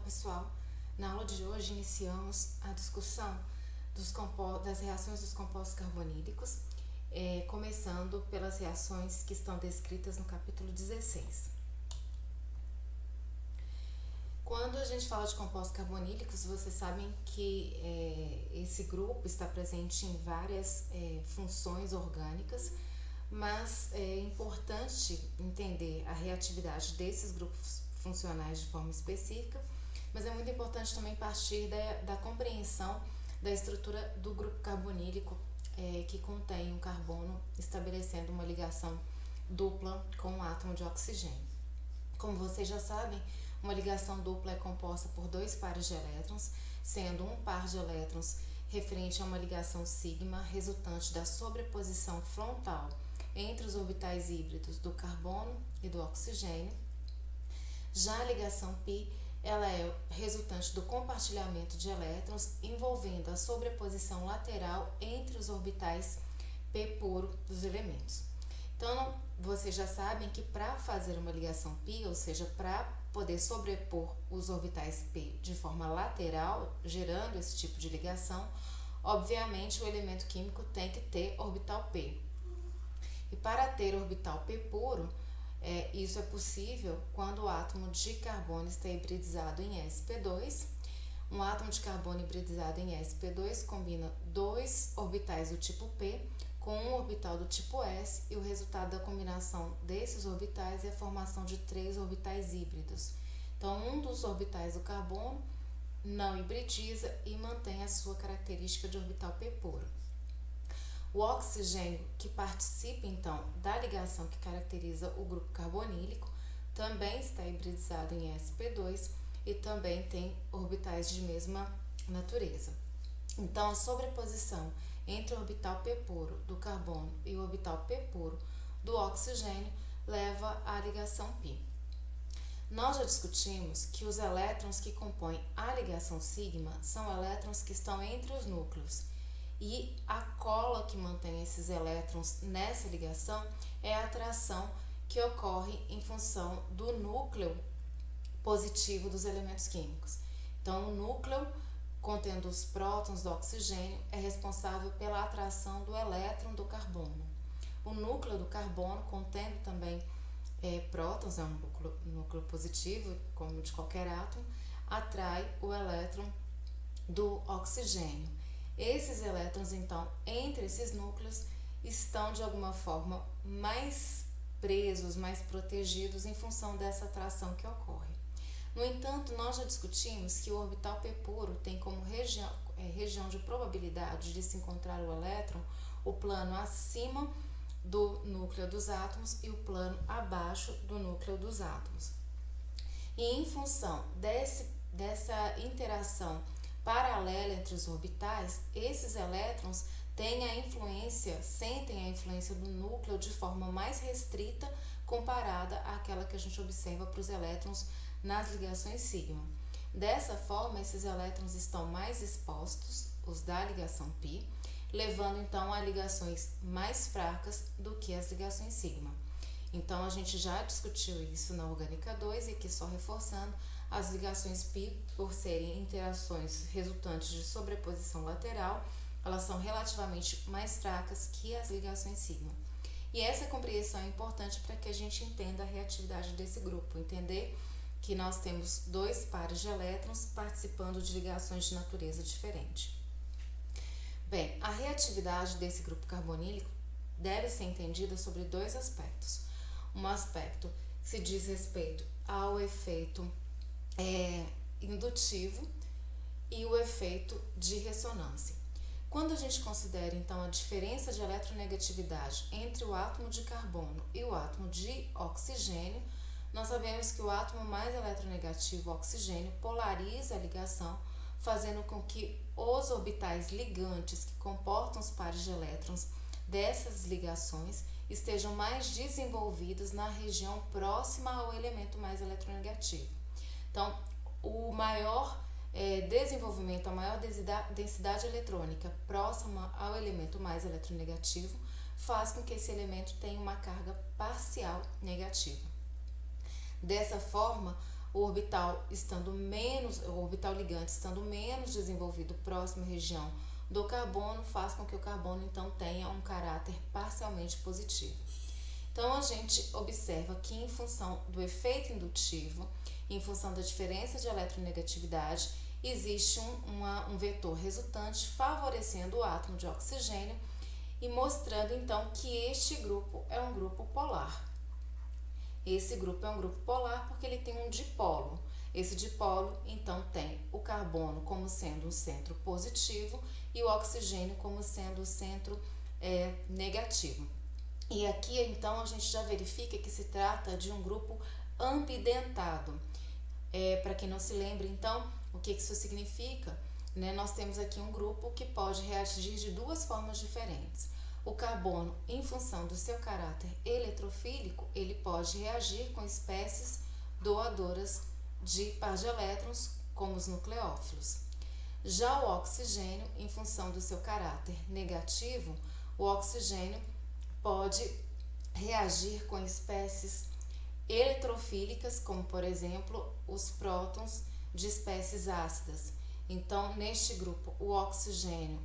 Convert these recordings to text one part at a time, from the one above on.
pessoal, na aula de hoje iniciamos a discussão das reações dos compostos carbonílicos, começando pelas reações que estão descritas no capítulo 16. Quando a gente fala de compostos carbonílicos, vocês sabem que esse grupo está presente em várias funções orgânicas, mas é importante entender a reatividade desses grupos funcionais de forma específica, mas é muito importante também partir da compreensão da estrutura do grupo carbonílico que contém um carbono, estabelecendo uma ligação dupla com um átomo de oxigênio. Como vocês já sabem, uma ligação dupla é composta por dois pares de elétrons, sendo um par de elétrons referente a uma ligação sigma resultante da sobreposição frontal entre os orbitais híbridos do carbono e do oxigênio. Já a ligação π, ela é resultante do compartilhamento de elétrons envolvendo a sobreposição lateral entre os orbitais p puro dos elementos. Então, vocês já sabem que para fazer uma ligação π, ou seja, para poder sobrepor os orbitais p de forma lateral, gerando esse tipo de ligação, obviamente o elemento químico tem que ter orbital p. E para ter orbital p puro, isso é possível quando o átomo de carbono está hibridizado em sp2. Um átomo de carbono hibridizado em sp2 combina dois orbitais do tipo p com um orbital do tipo s, e o resultado da combinação desses orbitais é a formação de três orbitais híbridos. Então, um dos orbitais do carbono não hibridiza e mantém a sua característica de orbital p puro. O oxigênio, que participa então da ligação que caracteriza o grupo carbonílico, também está hibridizado em sp2 e também tem orbitais de mesma natureza. Então, a sobreposição entre o orbital p puro do carbono e o orbital p puro do oxigênio leva à ligação π. Nós já discutimos que os elétrons que compõem a ligação sigma são elétrons que estão entre os núcleos, e a cola que mantém esses elétrons nessa ligação é a atração que ocorre em função do núcleo positivo dos elementos químicos. Então, o núcleo contendo os prótons do oxigênio é responsável pela atração do elétron do carbono. O núcleo do carbono, contendo também prótons, é um núcleo positivo, como de qualquer átomo, atrai o elétron do oxigênio. Esses elétrons, então, entre esses núcleos, estão de alguma forma mais presos, mais protegidos em função dessa atração que ocorre. No entanto, nós já discutimos que o orbital p puro tem como região de probabilidade de se encontrar o elétron o plano acima do núcleo dos átomos e o plano abaixo do núcleo dos átomos. E em função dessa interação paralela entre os orbitais, esses elétrons sentem a influência do núcleo de forma mais restrita comparada àquela que a gente observa para os elétrons nas ligações sigma. Dessa forma, esses elétrons estão mais expostos, os da ligação π, levando então a ligações mais fracas do que as ligações sigma. Então, a gente já discutiu isso na Orgânica 2 e aqui só reforçando, as ligações π, por serem interações resultantes de sobreposição lateral, elas são relativamente mais fracas que as ligações sigma. E essa compreensão é importante para que a gente entenda a reatividade desse grupo, entender que nós temos dois pares de elétrons participando de ligações de natureza diferente. Bem, a reatividade desse grupo carbonílico deve ser entendida sobre dois aspectos. Um aspecto que se diz respeito ao efeito indutivo e o efeito de ressonância. Quando a gente considera então a diferença de eletronegatividade entre o átomo de carbono e o átomo de oxigênio, nós sabemos que o átomo mais eletronegativo, o oxigênio, polariza a ligação, fazendo com que os orbitais ligantes que comportam os pares de elétrons dessas ligações estejam mais desenvolvidos na região próxima ao elemento mais eletronegativo. Então, o maior desenvolvimento, a maior densidade eletrônica próxima ao elemento mais eletronegativo faz com que esse elemento tenha uma carga parcial negativa. Dessa forma, o orbital ligante estando menos desenvolvido próximo à região do carbono, faz com que o carbono então tenha um caráter parcialmente positivo. Então a gente observa que em função do efeito indutivo, em função da diferença de eletronegatividade, existe um vetor resultante favorecendo o átomo de oxigênio e mostrando então que este grupo é um grupo polar. Esse grupo é um grupo polar porque ele tem um dipolo. Esse dipolo, então, tem o carbono como sendo um centro positivo e o oxigênio como sendo o centro negativo. E aqui, então, a gente já verifica que se trata de um grupo ambidentado. Para quem não se lembra, então, o que isso significa? Nós temos aqui um grupo que pode reagir de duas formas diferentes. O carbono, em função do seu caráter eletrofílico, ele pode reagir com espécies doadoras de par de elétrons, como os nucleófilos. Já o oxigênio, em função do seu caráter negativo, o oxigênio pode reagir com espécies eletrofílicas, como por exemplo os prótons de espécies ácidas. Então, neste grupo, o oxigênio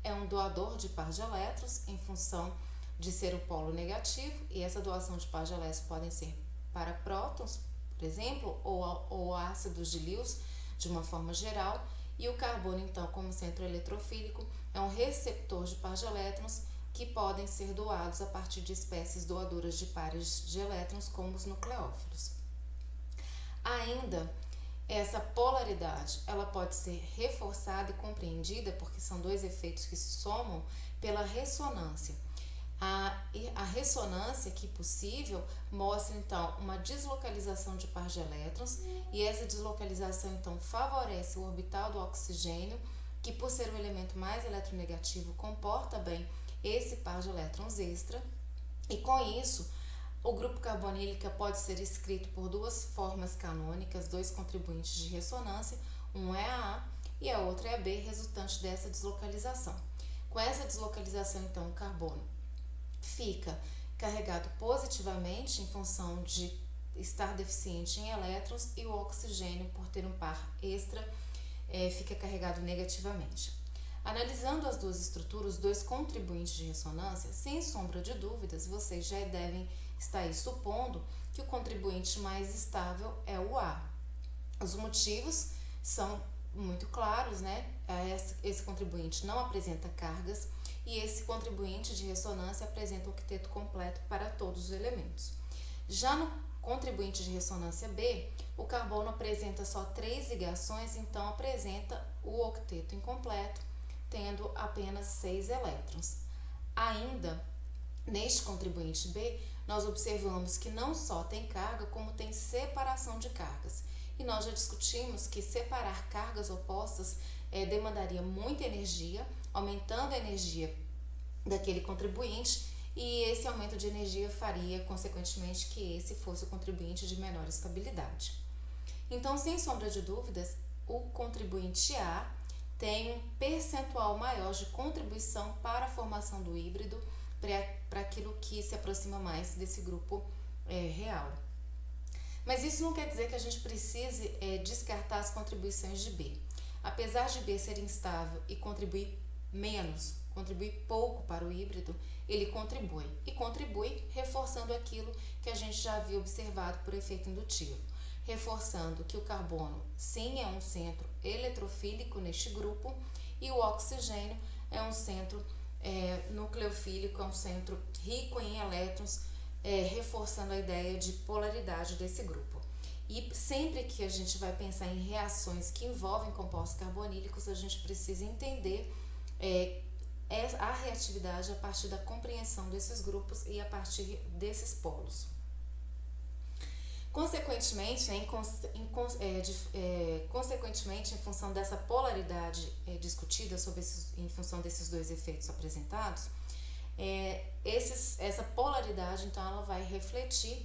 é um doador de par de elétrons em função de ser o polo negativo, e essa doação de par de elétrons podem ser para prótons, por exemplo, ou ácidos de Lewis, de uma forma geral, e o carbono, então, como centro eletrofílico, é um receptor de par de elétrons que podem ser doados a partir de espécies doadoras de pares de elétrons, como os nucleófilos. Ainda, essa polaridade ela pode ser reforçada e compreendida, porque são dois efeitos que se somam, pela ressonância. A ressonância, que possível, mostra então uma deslocalização de par de elétrons, e essa deslocalização então favorece o orbital do oxigênio, que por ser o elemento mais eletronegativo comporta bem esse par de elétrons extra, e com isso o grupo carbonílico pode ser escrito por duas formas canônicas, dois contribuintes de ressonância, um é a A e a outra é a B, resultante dessa deslocalização. Com essa deslocalização, então, o carbono fica carregado positivamente em função de estar deficiente em elétrons, e o oxigênio, por ter um par extra, fica carregado negativamente. Analisando as duas estruturas, os dois contribuintes de ressonância, sem sombra de dúvidas, vocês já devem estar aí supondo que o contribuinte mais estável é o A. Os motivos são muito claros, né? Esse contribuinte não apresenta cargas e esse contribuinte de ressonância apresenta o octeto completo para todos os elementos. Já no contribuinte de ressonância B, o carbono apresenta só 3 ligações, então apresenta o octeto incompleto, tendo apenas 6 elétrons. Ainda, neste contribuinte B, nós observamos que não só tem carga, como tem separação de cargas. E nós já discutimos que separar cargas opostas demandaria muita energia, aumentando a energia daquele contribuinte, e esse aumento de energia faria, consequentemente, que esse fosse o contribuinte de menor estabilidade. Então, sem sombra de dúvidas, o contribuinte A tem um percentual maior de contribuição para a formação do híbrido, para aquilo que se aproxima mais desse grupo real. Mas isso não quer dizer que a gente precise descartar as contribuições de B. Apesar de B ser instável e contribuir pouco para o híbrido, ele contribui. E contribui reforçando aquilo que a gente já havia observado por efeito indutivo. Reforçando que o carbono, sim, é um centro eletrofílico neste grupo, e o oxigênio é um centro nucleofílico, é um centro rico em elétrons, reforçando a ideia de polaridade desse grupo. E sempre que a gente vai pensar em reações que envolvem compostos carbonílicos, a gente precisa entender a reatividade a partir da compreensão desses grupos e a partir desses polos. Consequentemente, em função dessa polaridade discutida em função desses dois efeitos apresentados, essa polaridade, então, ela vai refletir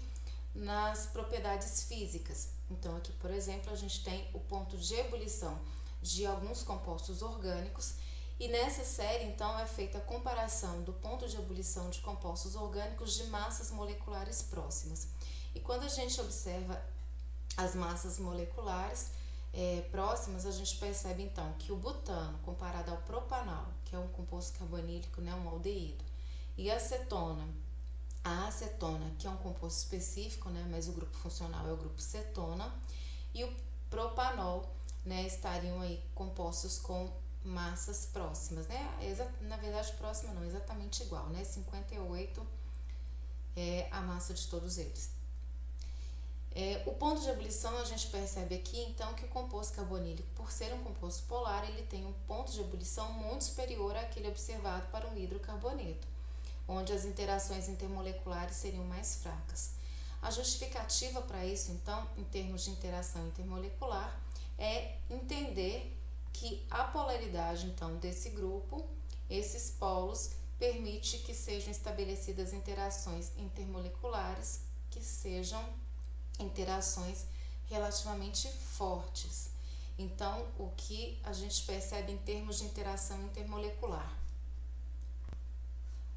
nas propriedades físicas. Então, aqui, por exemplo, a gente tem o ponto de ebulição de alguns compostos orgânicos, e nessa série, então, é feita a comparação do ponto de ebulição de compostos orgânicos de massas moleculares próximas. E quando a gente observa as massas moleculares próximas, a gente percebe então que o butano, comparado ao propanol, que é um composto carbonílico, né, um aldeído, e a acetona, que é um composto específico, né, mas o grupo funcional é o grupo cetona, e o propanol, né, estariam aí compostos com massas próximas, né? Na verdade, próxima não, exatamente igual, né? 58 é a massa de todos eles. O ponto de ebulição, a gente percebe aqui, então, que o composto carbonílico, por ser um composto polar, ele tem um ponto de ebulição muito superior àquele observado para um hidrocarboneto, onde as interações intermoleculares seriam mais fracas. A justificativa para isso, então, em termos de interação intermolecular, é entender que a polaridade, então, desse grupo, esses polos, permite que sejam estabelecidas interações intermoleculares que sejam interações relativamente fortes. Então, o que a gente percebe em termos de interação intermolecular?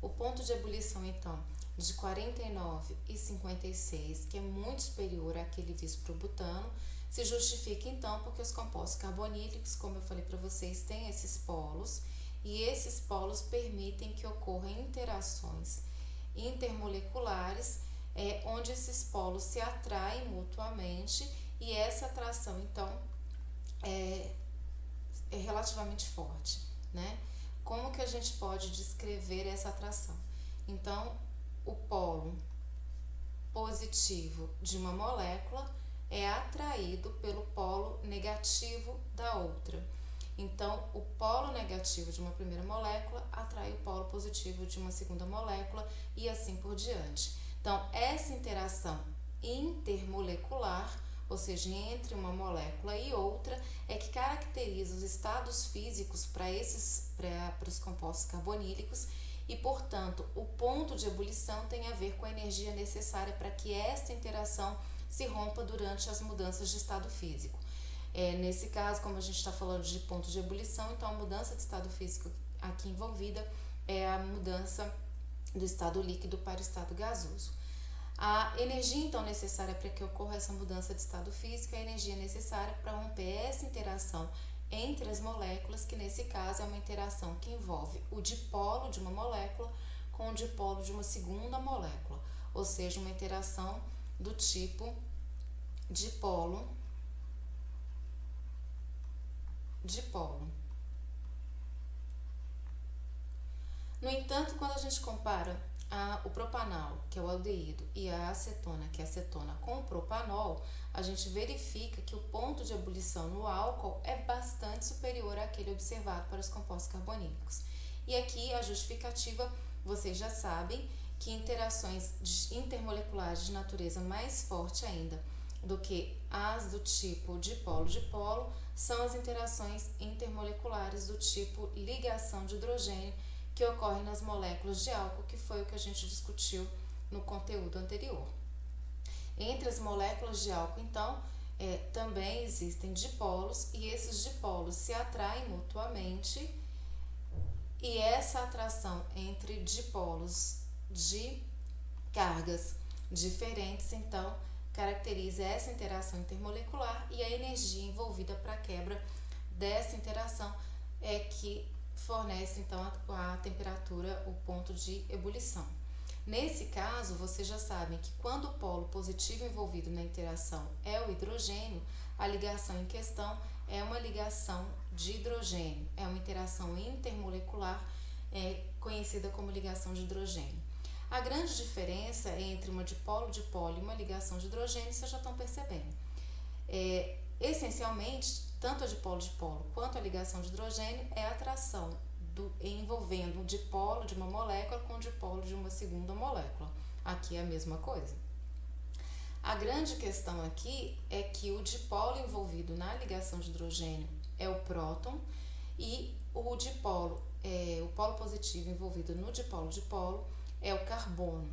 O ponto de ebulição, então, de 49 e 56, que é muito superior àquele visto para o butano, se justifica, então, porque os compostos carbonílicos, como eu falei para vocês, têm esses polos, e esses polos permitem que ocorram interações intermoleculares, onde esses polos se atraem mutuamente, e essa atração, então, é relativamente forte, né? Como que a gente pode descrever essa atração? Então, o polo positivo de uma molécula é atraído pelo polo negativo da outra. Então, o polo negativo de uma primeira molécula atrai o polo positivo de uma segunda molécula e assim por diante. Então, essa interação intermolecular, ou seja, entre uma molécula e outra, é que caracteriza os estados físicos para os compostos carbonílicos e, portanto, o ponto de ebulição tem a ver com a energia necessária para que esta interação se rompa durante as mudanças de estado físico. Nesse caso, como a gente está falando de ponto de ebulição, então a mudança de estado físico aqui envolvida é a mudança do estado líquido para o estado gasoso. A energia, então, necessária para que ocorra essa mudança de estado físico é a energia necessária para romper essa interação entre as moléculas, que nesse caso é uma interação que envolve o dipolo de uma molécula com o dipolo de uma segunda molécula, ou seja, uma interação do tipo dipolo-dipolo. No entanto, quando a gente compara o propanol, que é o aldeído, e a acetona, que é a acetona, com o propanol, a gente verifica que o ponto de ebulição no álcool é bastante superior àquele observado para os compostos carbonílicos. E aqui a justificativa, vocês já sabem, que interações intermoleculares de natureza mais forte ainda do que as do tipo dipolo-dipolo são as interações intermoleculares do tipo ligação de hidrogênio, que ocorre nas moléculas de álcool, que foi o que a gente discutiu no conteúdo anterior. Entre as moléculas de álcool, então, também existem dipolos, e esses dipolos se atraem mutuamente, e essa atração entre dipolos de cargas diferentes, então, caracteriza essa interação intermolecular, e a energia envolvida para a quebra dessa interação é que fornece, então, a temperatura, o ponto de ebulição. Nesse caso, vocês já sabem que quando o polo positivo envolvido na interação é o hidrogênio, a ligação em questão é uma ligação de hidrogênio, é uma interação intermolecular conhecida como ligação de hidrogênio. A grande diferença entre uma dipolo-dipolo e uma ligação de hidrogênio, vocês já estão percebendo. Essencialmente, tanto a dipolo-dipolo quanto a ligação de hidrogênio é a atração envolvendo o dipolo de uma molécula com o dipolo de uma segunda molécula. Aqui é a mesma coisa. A grande questão aqui é que o dipolo envolvido na ligação de hidrogênio é o próton, e o dipolo, o polo positivo envolvido no dipolo-dipolo é o carbono.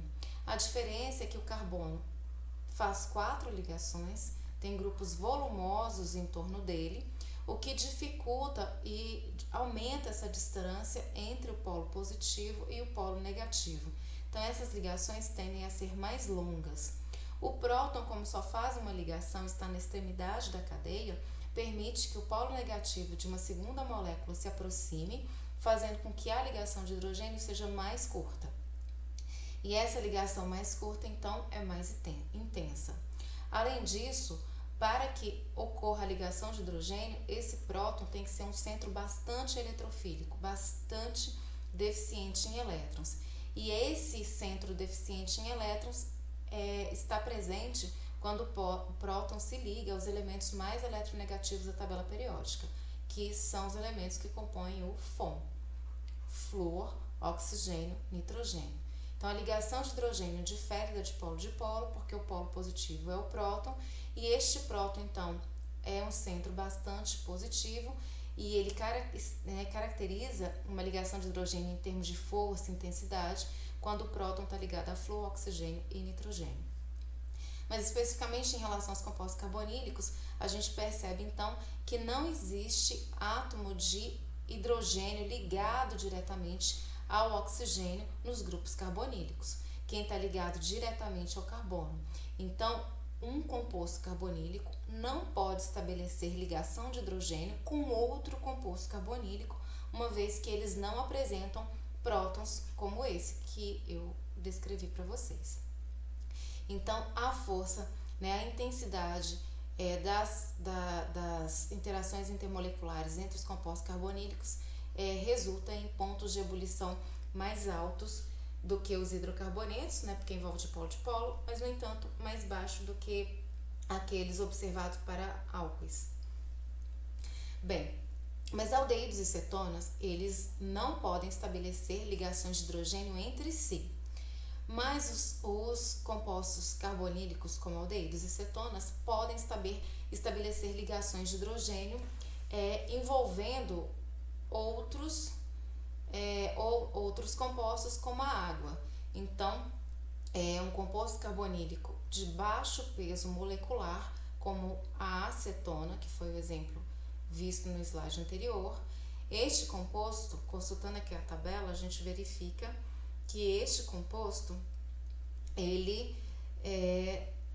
A diferença é que o carbono faz 4 ligações, tem grupos volumosos em torno dele, o que dificulta e aumenta essa distância entre o polo positivo e o polo negativo. Então, essas ligações tendem a ser mais longas. O próton, como só faz uma ligação, está na extremidade da cadeia, permite que o polo negativo de uma segunda molécula se aproxime, fazendo com que a ligação de hidrogênio seja mais curta. E essa ligação mais curta, então, é mais intensa. Além disso, para que ocorra a ligação de hidrogênio, esse próton tem que ser um centro bastante eletrofílico, bastante deficiente em elétrons. E esse centro deficiente em elétrons está presente quando o próton se liga aos elementos mais eletronegativos da tabela periódica, que são os elementos que compõem o FON: flúor, oxigênio, nitrogênio. Então, a ligação de hidrogênio difere da de polo, porque o polo positivo é o próton, e este próton, então, é um centro bastante positivo, e ele caracteriza uma ligação de hidrogênio em termos de força e intensidade, quando o próton está ligado a flúor, oxigênio e nitrogênio. Mas especificamente em relação aos compostos carbonílicos, a gente percebe então que não existe átomo de hidrogênio ligado diretamente ao oxigênio nos grupos carbonílicos. Quem está ligado diretamente ao carbono. Então, um composto carbonílico não pode estabelecer ligação de hidrogênio com outro composto carbonílico, uma vez que eles não apresentam prótons como esse que eu descrevi para vocês. Então, a força, a intensidade das interações intermoleculares entre os compostos carbonílicos resulta em pontos de ebulição mais altos do que os hidrocarbonetos, porque envolve dipolo-dipolo, mas, no entanto, mais baixo do que aqueles observados para álcoois. Bem, mas aldeídos e cetonas, eles não podem estabelecer ligações de hidrogênio entre si. Mas os compostos carbonílicos, como aldeídos e cetonas, podem estabelecer ligações de hidrogênio envolvendo outros compostos, como a água. Então, um composto carbonílico de baixo peso molecular, como a acetona, que foi o exemplo visto no slide anterior. Este composto, consultando aqui a tabela, a gente verifica que este composto, ele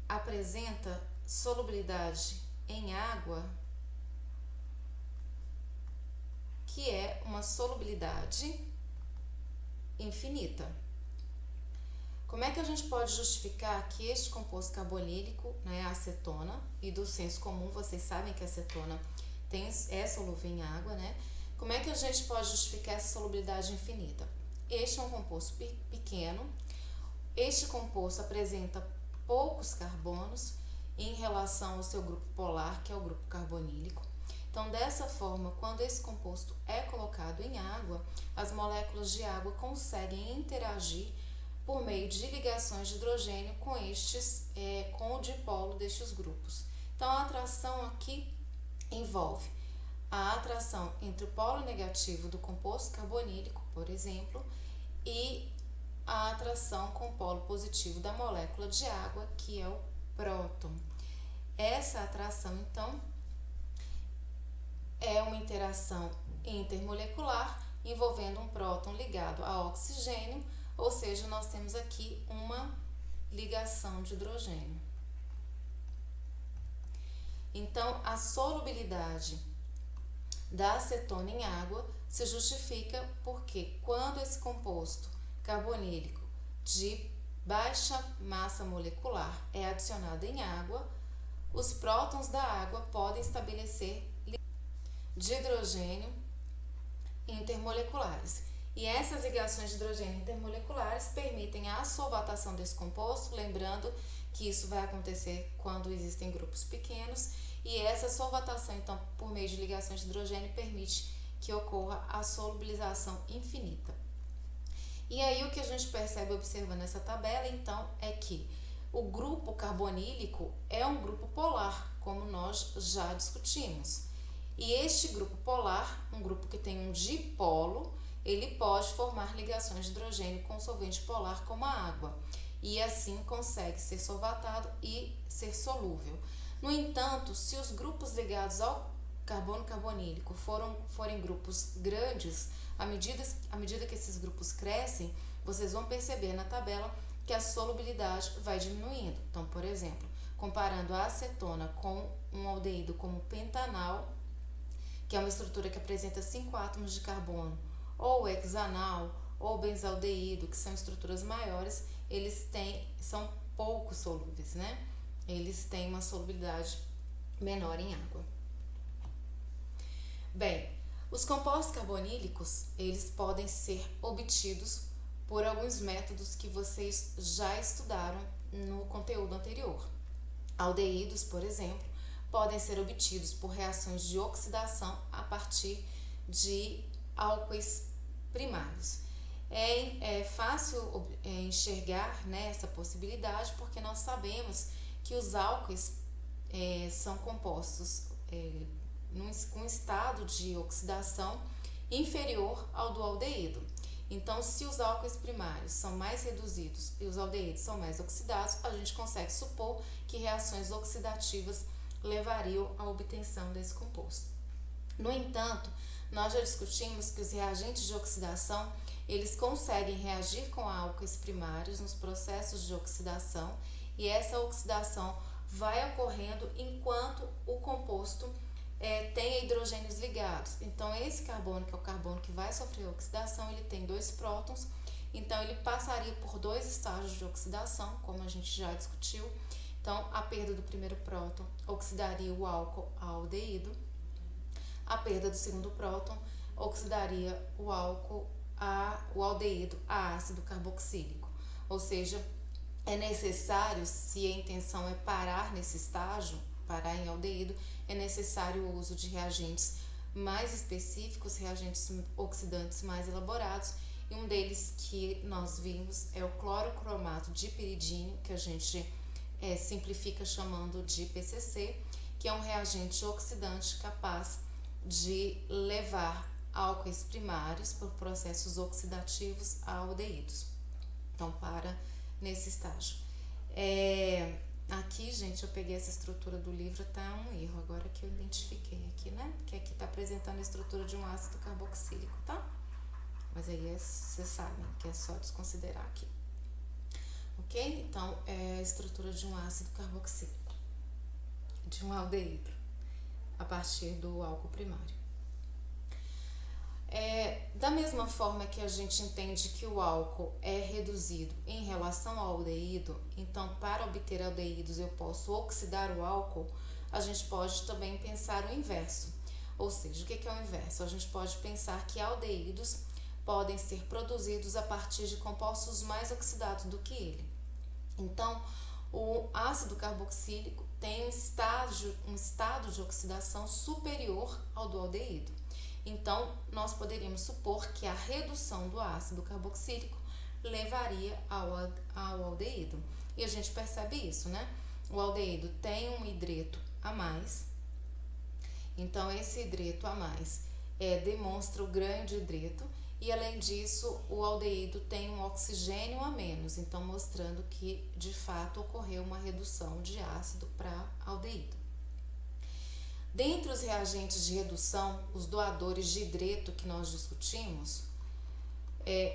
apresenta solubilidade em água, que é uma solubilidade infinita. Como é que a gente pode justificar que este composto carbonílico, a acetona, e do senso comum, vocês sabem que a acetona é solúvel em água, Como é que a gente pode justificar essa solubilidade infinita? Este é um composto pequeno, este composto apresenta poucos carbonos em relação ao seu grupo polar, que é o grupo carbonílico. Então, dessa forma, quando esse composto é colocado em água, as moléculas de água conseguem interagir por meio de ligações de hidrogênio com o dipolo destes grupos. Então, a atração aqui envolve a atração entre o polo negativo do composto carbonílico, por exemplo, e a atração com o polo positivo da molécula de água, que é o próton. Essa atração, então, é uma interação intermolecular envolvendo um próton ligado a oxigênio, ou seja, nós temos aqui uma ligação de hidrogênio. Então, a solubilidade da acetona em água se justifica porque quando esse composto carbonílico de baixa massa molecular é adicionado em água, os prótons da água podem estabelecer de hidrogênio intermoleculares. E essas ligações de hidrogênio intermoleculares permitem a solvatação desse composto, lembrando que isso vai acontecer quando existem grupos pequenos, e essa solvatação, então, por meio de ligações de hidrogênio, permite que ocorra a solubilização infinita. E aí o que a gente percebe observando essa tabela, então, é que o grupo carbonílico é um grupo polar, como nós já discutimos. E este grupo polar, um grupo que tem um dipolo, ele pode formar ligações de hidrogênio com solvente polar como a água, e assim consegue ser solvatado e ser solúvel. No entanto, se os grupos ligados ao carbono carbonílico forem grupos grandes, à medida que esses grupos crescem, vocês vão perceber na tabela que a solubilidade vai diminuindo. Então, por exemplo, comparando a acetona com um aldeído como pentanal, que é uma estrutura que apresenta 5 átomos de carbono, ou hexanal, ou benzaldeído, que são estruturas maiores, são pouco solúveis, né? Eles têm uma solubilidade menor em água. Bem, os compostos carbonílicos, eles podem ser obtidos por alguns métodos que vocês já estudaram no conteúdo anterior. Aldeídos, por exemplo, podem ser obtidos por reações de oxidação a partir de álcoois primários. É fácil enxergar, né, essa possibilidade porque nós sabemos que os álcoois são compostos com estado de oxidação inferior ao do aldeído. Então, se os álcoois primários são mais reduzidos e os aldeídos são mais oxidados, a gente consegue supor que reações oxidativas levariam à obtenção desse composto. No entanto, nós já discutimos que os reagentes de oxidação, eles conseguem reagir com álcoois primários nos processos de oxidação e essa oxidação vai ocorrendo enquanto o composto tem hidrogênios ligados. Então, esse carbono, que é o carbono que vai sofrer oxidação, ele tem 2 prótons, então ele passaria por 2 estágios de oxidação, como a gente já discutiu. Então, a perda do primeiro próton oxidaria o álcool a aldeído, a perda do segundo próton oxidaria o aldeído a ácido carboxílico. Ou seja, é necessário, se a intenção é parar nesse estágio, parar em aldeído, é necessário o uso de reagentes mais específicos, reagentes oxidantes mais elaborados, e um deles que nós vimos é o clorocromato de piridínio, que a gente simplifica chamando de PCC, que é um reagente oxidante capaz de levar álcoois primários por processos oxidativos a aldeídos. Então, para nesse estágio. Aqui, gente, eu peguei essa estrutura do livro, tá um erro agora que eu identifiquei aqui, né? Que aqui tá apresentando a estrutura de um ácido carboxílico, tá? Mas aí vocês sabem que é só desconsiderar aqui. Ok? Então, é a estrutura de um ácido carboxílico, de um aldeído, a partir do álcool primário. Da mesma forma que a gente entende que o álcool é reduzido em relação ao aldeído, então para obter aldeídos eu posso oxidar o álcool, a gente pode também pensar o inverso. Ou seja, o que é o inverso? A gente pode pensar que aldeídos podem ser produzidos a partir de compostos mais oxidados do que ele. Então, o ácido carboxílico tem um estado de oxidação superior ao do aldeído. Então, nós poderíamos supor que a redução do ácido carboxílico levaria ao aldeído. E a gente percebe isso, né? O aldeído tem um hidreto a mais. Então, esse hidreto a mais demonstra o grande hidreto. E, além disso, o aldeído tem um oxigênio a menos. Então, mostrando que, de fato, ocorreu uma redução de ácido para aldeído. Dentre os reagentes de redução, os doadores de hidreto que nós discutimos,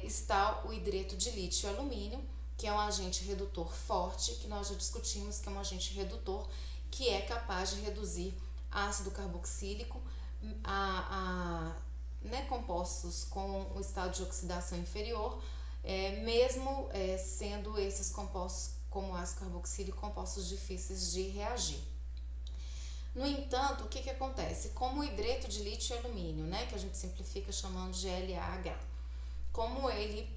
está o hidreto de lítio e alumínio, que é um agente redutor forte, que nós já discutimos que é um agente redutor que é capaz de reduzir ácido carboxílico compostos com o estado de oxidação inferior, mesmo sendo esses compostos, como ácido carboxílico, compostos difíceis de reagir. No entanto, o que acontece? Como o hidreto de lítio e alumínio, né, que a gente simplifica chamando de LAH, como ele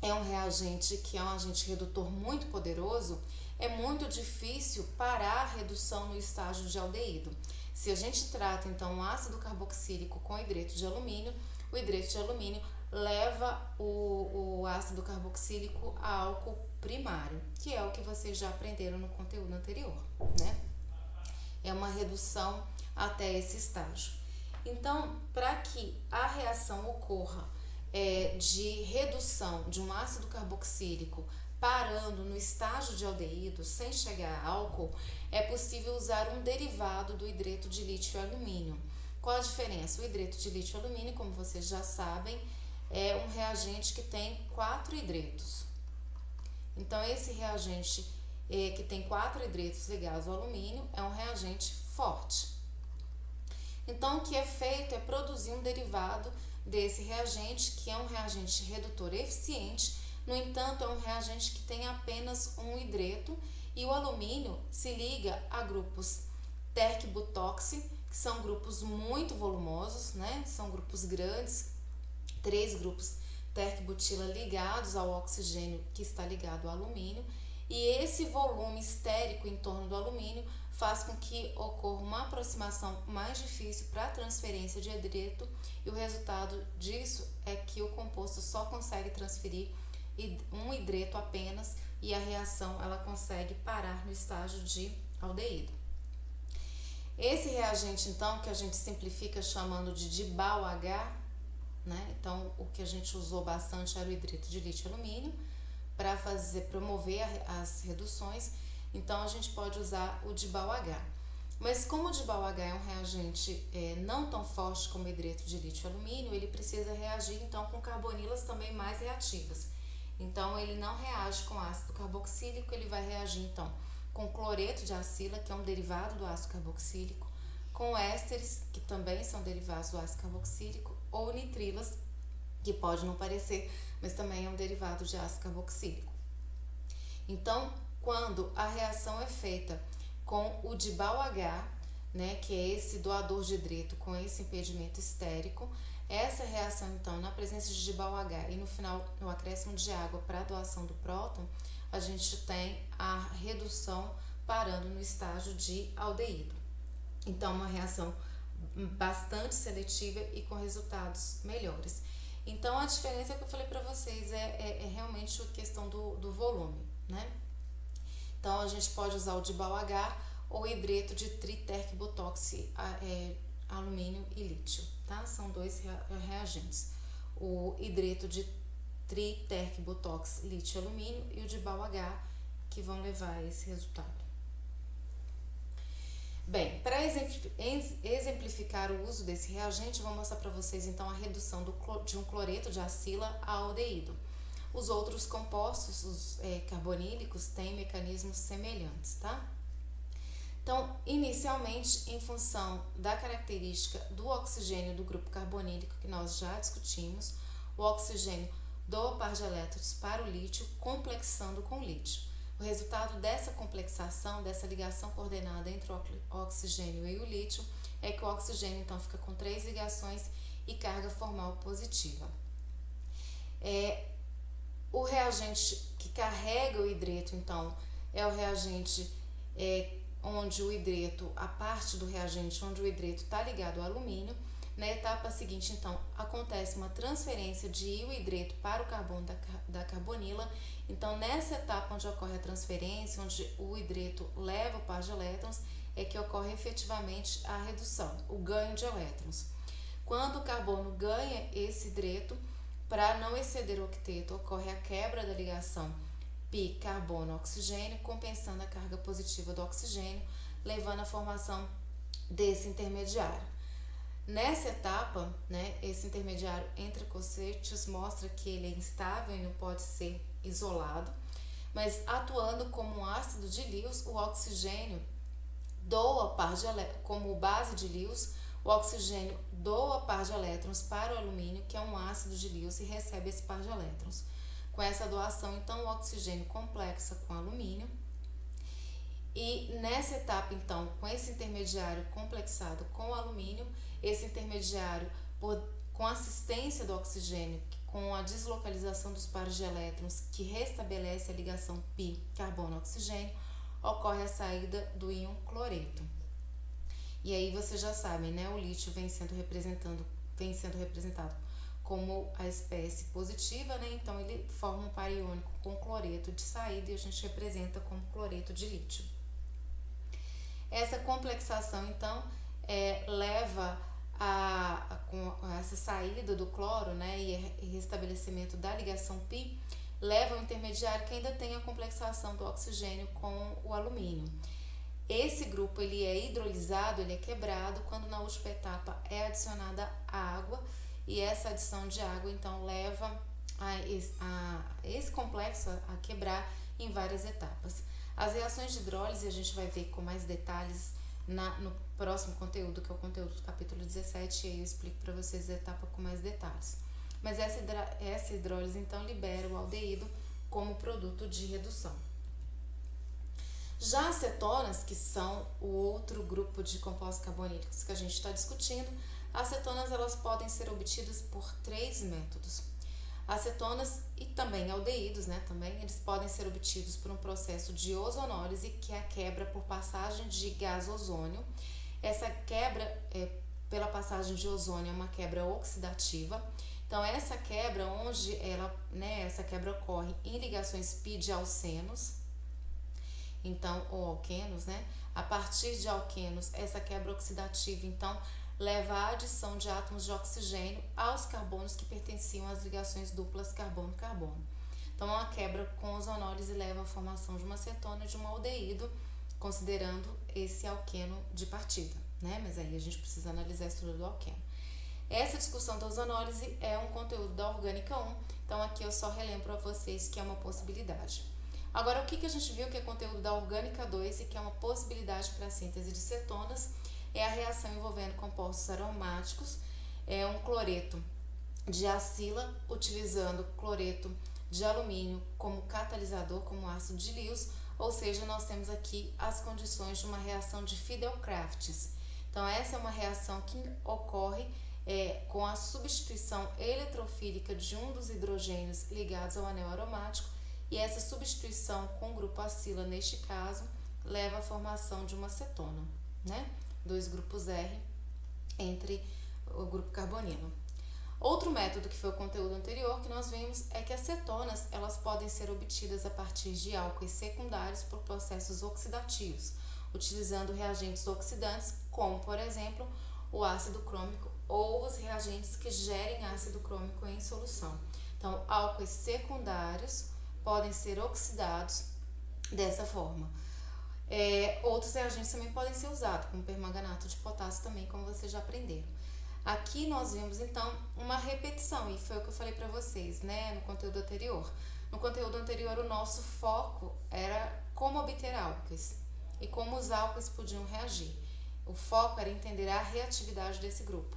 é um reagente que é um agente redutor muito poderoso, é muito difícil parar a redução no estágio de aldeído. Se a gente trata, então, um ácido carboxílico com hidreto de alumínio, o hidreto de alumínio leva o ácido carboxílico a álcool primário, que é o que vocês já aprenderam no conteúdo anterior, né? É uma redução até esse estágio. Então, para que a reação ocorra de redução de um ácido carboxílico parando no estágio de aldeído sem chegar a álcool, é possível usar um derivado do hidreto de lítio e alumínio. Qual a diferença? O hidreto de lítio e alumínio, como vocês já sabem, é um reagente que tem 4 hidretos. Então, esse reagente que tem 4 hidretos ligados ao alumínio é um reagente forte. Então, o que é feito é produzir um derivado desse reagente, que é um reagente redutor eficiente. No entanto, é um reagente que tem apenas um hidreto, e o alumínio se liga a grupos terc-butoxi, que são grupos muito volumosos, né? São grupos grandes, 3 grupos terc-butila ligados ao oxigênio que está ligado ao alumínio, e esse volume estérico em torno do alumínio faz com que ocorra uma aproximação mais difícil para a transferência de hidreto, e o resultado disso é que o composto só consegue transferir um hidreto apenas, e a reação ela consegue parar no estágio de aldeído. Esse reagente, então, que a gente simplifica chamando de DIBAL-H, né? Então, o que a gente usou bastante era o hidreto de lítio e alumínio para promover as reduções. Então, a gente pode usar o DIBAL-H. Mas como o DIBAL-H é um reagente não tão forte como o hidreto de lítio e alumínio, ele precisa reagir, então, com carbonilas também mais reativas. Então, ele não reage com ácido carboxílico, ele vai reagir, então, com cloreto de acila, que é um derivado do ácido carboxílico, com ésteres, que também são derivados do ácido carboxílico, ou nitrilas, que pode não parecer, mas também é um derivado de ácido carboxílico. Então, quando a reação é feita com o DIBAL-H, né, que é esse doador de hidreto com esse impedimento estérico, essa reação, então, na presença de DIBAL-H e no final o acréscimo de água para a doação do próton, a gente tem a redução parando no estágio de aldeído. Então, uma reação bastante seletiva e com resultados melhores. Então, a diferença que eu falei para vocês é realmente a questão do volume, né? Então, a gente pode usar o DIBAL-H ou hidreto de triterc-butoxi, alumínio e lítio, tá? São 2 reagentes. O hidreto de triterc-butoxi, lítio e alumínio, e o DIBAL-H, que vão levar a esse resultado. Bem, para exemplificar o uso desse reagente, eu vou mostrar para vocês então a redução de um cloreto de acila a aldeído. Os outros compostos, os carbonílicos, têm mecanismos semelhantes, tá? Então, inicialmente, em função da característica do oxigênio do grupo carbonílico que nós já discutimos, o oxigênio doa par de elétrons para o lítio, complexando com o lítio. O resultado dessa complexação, dessa ligação coordenada entre o oxigênio e o lítio, é que o oxigênio então fica com 3 ligações e carga formal positiva. O reagente que carrega o hidreto, então, é o reagente onde o hidreto, a parte do reagente onde o hidreto está ligado ao alumínio. Na etapa seguinte, então, acontece uma transferência de íon hidreto para o carbono da carbonila. Então, nessa etapa onde ocorre a transferência, onde o hidreto leva o par de elétrons, é que ocorre efetivamente a redução, o ganho de elétrons. Quando o carbono ganha esse hidreto, para não exceder o octeto, ocorre a quebra da ligação pi carbono-oxigênio, compensando a carga positiva do oxigênio, levando à formação desse intermediário. Nessa etapa, né, esse intermediário entre cossete mostra que ele é instável e não pode ser isolado, mas atuando como um ácido de Lewis, o oxigênio doa par de como base de Lewis, o oxigênio doa par de elétrons para o alumínio, que é um ácido de Lewis, e recebe esse par de elétrons. Com essa doação, então, o oxigênio complexa com alumínio. E nessa etapa, então, com esse intermediário complexado com o alumínio, esse intermediário, com assistência do oxigênio, com a deslocalização dos pares de elétrons, que restabelece a ligação pi carbono-oxigênio, ocorre a saída do íon cloreto. E aí vocês já sabem, né? O lítio vem sendo representado como a espécie positiva, né? Então ele forma um par iônico com cloreto de saída e a gente representa como cloreto de lítio. Essa complexação, então, leva com essa saída do cloro, né, e restabelecimento da ligação pi, leva ao intermediário que ainda tem a complexação do oxigênio com o alumínio. Esse grupo ele é hidrolisado, ele é quebrado quando na última etapa é adicionada água, e essa adição de água então leva a esse complexo a quebrar em várias etapas. As reações de hidrólise a gente vai ver com mais detalhes no próximo conteúdo, que é o conteúdo do capítulo 17, e aí eu explico para vocês a etapa com mais detalhes. Mas essa hidrólise então libera o aldeído como produto de redução. Já acetonas, que são o outro grupo de compostos carbonílicos que a gente está discutindo, acetonas elas podem ser obtidas por 3 métodos. Acetonas e também aldeídos, também eles podem ser obtidos por um processo de ozonólise, que é a quebra por passagem de gás ozônio. Essa quebra pela passagem de ozônio é uma quebra oxidativa. Então essa quebra essa quebra ocorre em ligações pi de alcenos, então, ou alquenos, A partir de alquenos, essa quebra oxidativa, então, leva à adição de átomos de oxigênio aos carbonos que pertenciam às ligações duplas carbono-carbono. Então, uma quebra com ozonólise leva à formação de uma acetona e de um aldeído, considerando esse alqueno de partida, Mas aí a gente precisa analisar a estrutura do alqueno. Essa discussão da ozonólise é um conteúdo da Orgânica 1, então aqui eu só relembro para vocês que é uma possibilidade. Agora, o que a gente viu que é conteúdo da Orgânica 2 e que é uma possibilidade para a síntese de cetonas é a reação envolvendo compostos aromáticos, um cloreto de acila utilizando cloreto de alumínio como catalisador, como ácido de Lewis, ou seja, nós temos aqui as condições de uma reação de Fiedel-Crafts. Então, essa é uma reação que ocorre com a substituição eletrofílica de um dos hidrogênios ligados ao anel aromático, e essa substituição com o grupo acila, neste caso, leva à formação de uma cetona, 2 grupos R entre o grupo carbonilo. Outro método que foi o conteúdo anterior que nós vimos é que as cetonas elas podem ser obtidas a partir de álcoois secundários por processos oxidativos, utilizando reagentes oxidantes, como, por exemplo, o ácido crômico ou os reagentes que gerem ácido crômico em solução. Então, álcoois secundários podem ser oxidados dessa forma. Outros reagentes também podem ser usados, como permanganato de potássio também, como vocês já aprenderam. Aqui nós vimos então uma repetição, e foi o que eu falei para vocês, no conteúdo anterior. No conteúdo anterior, o nosso foco era como obter álcoois e como os álcoois podiam reagir. O foco era entender a reatividade desse grupo.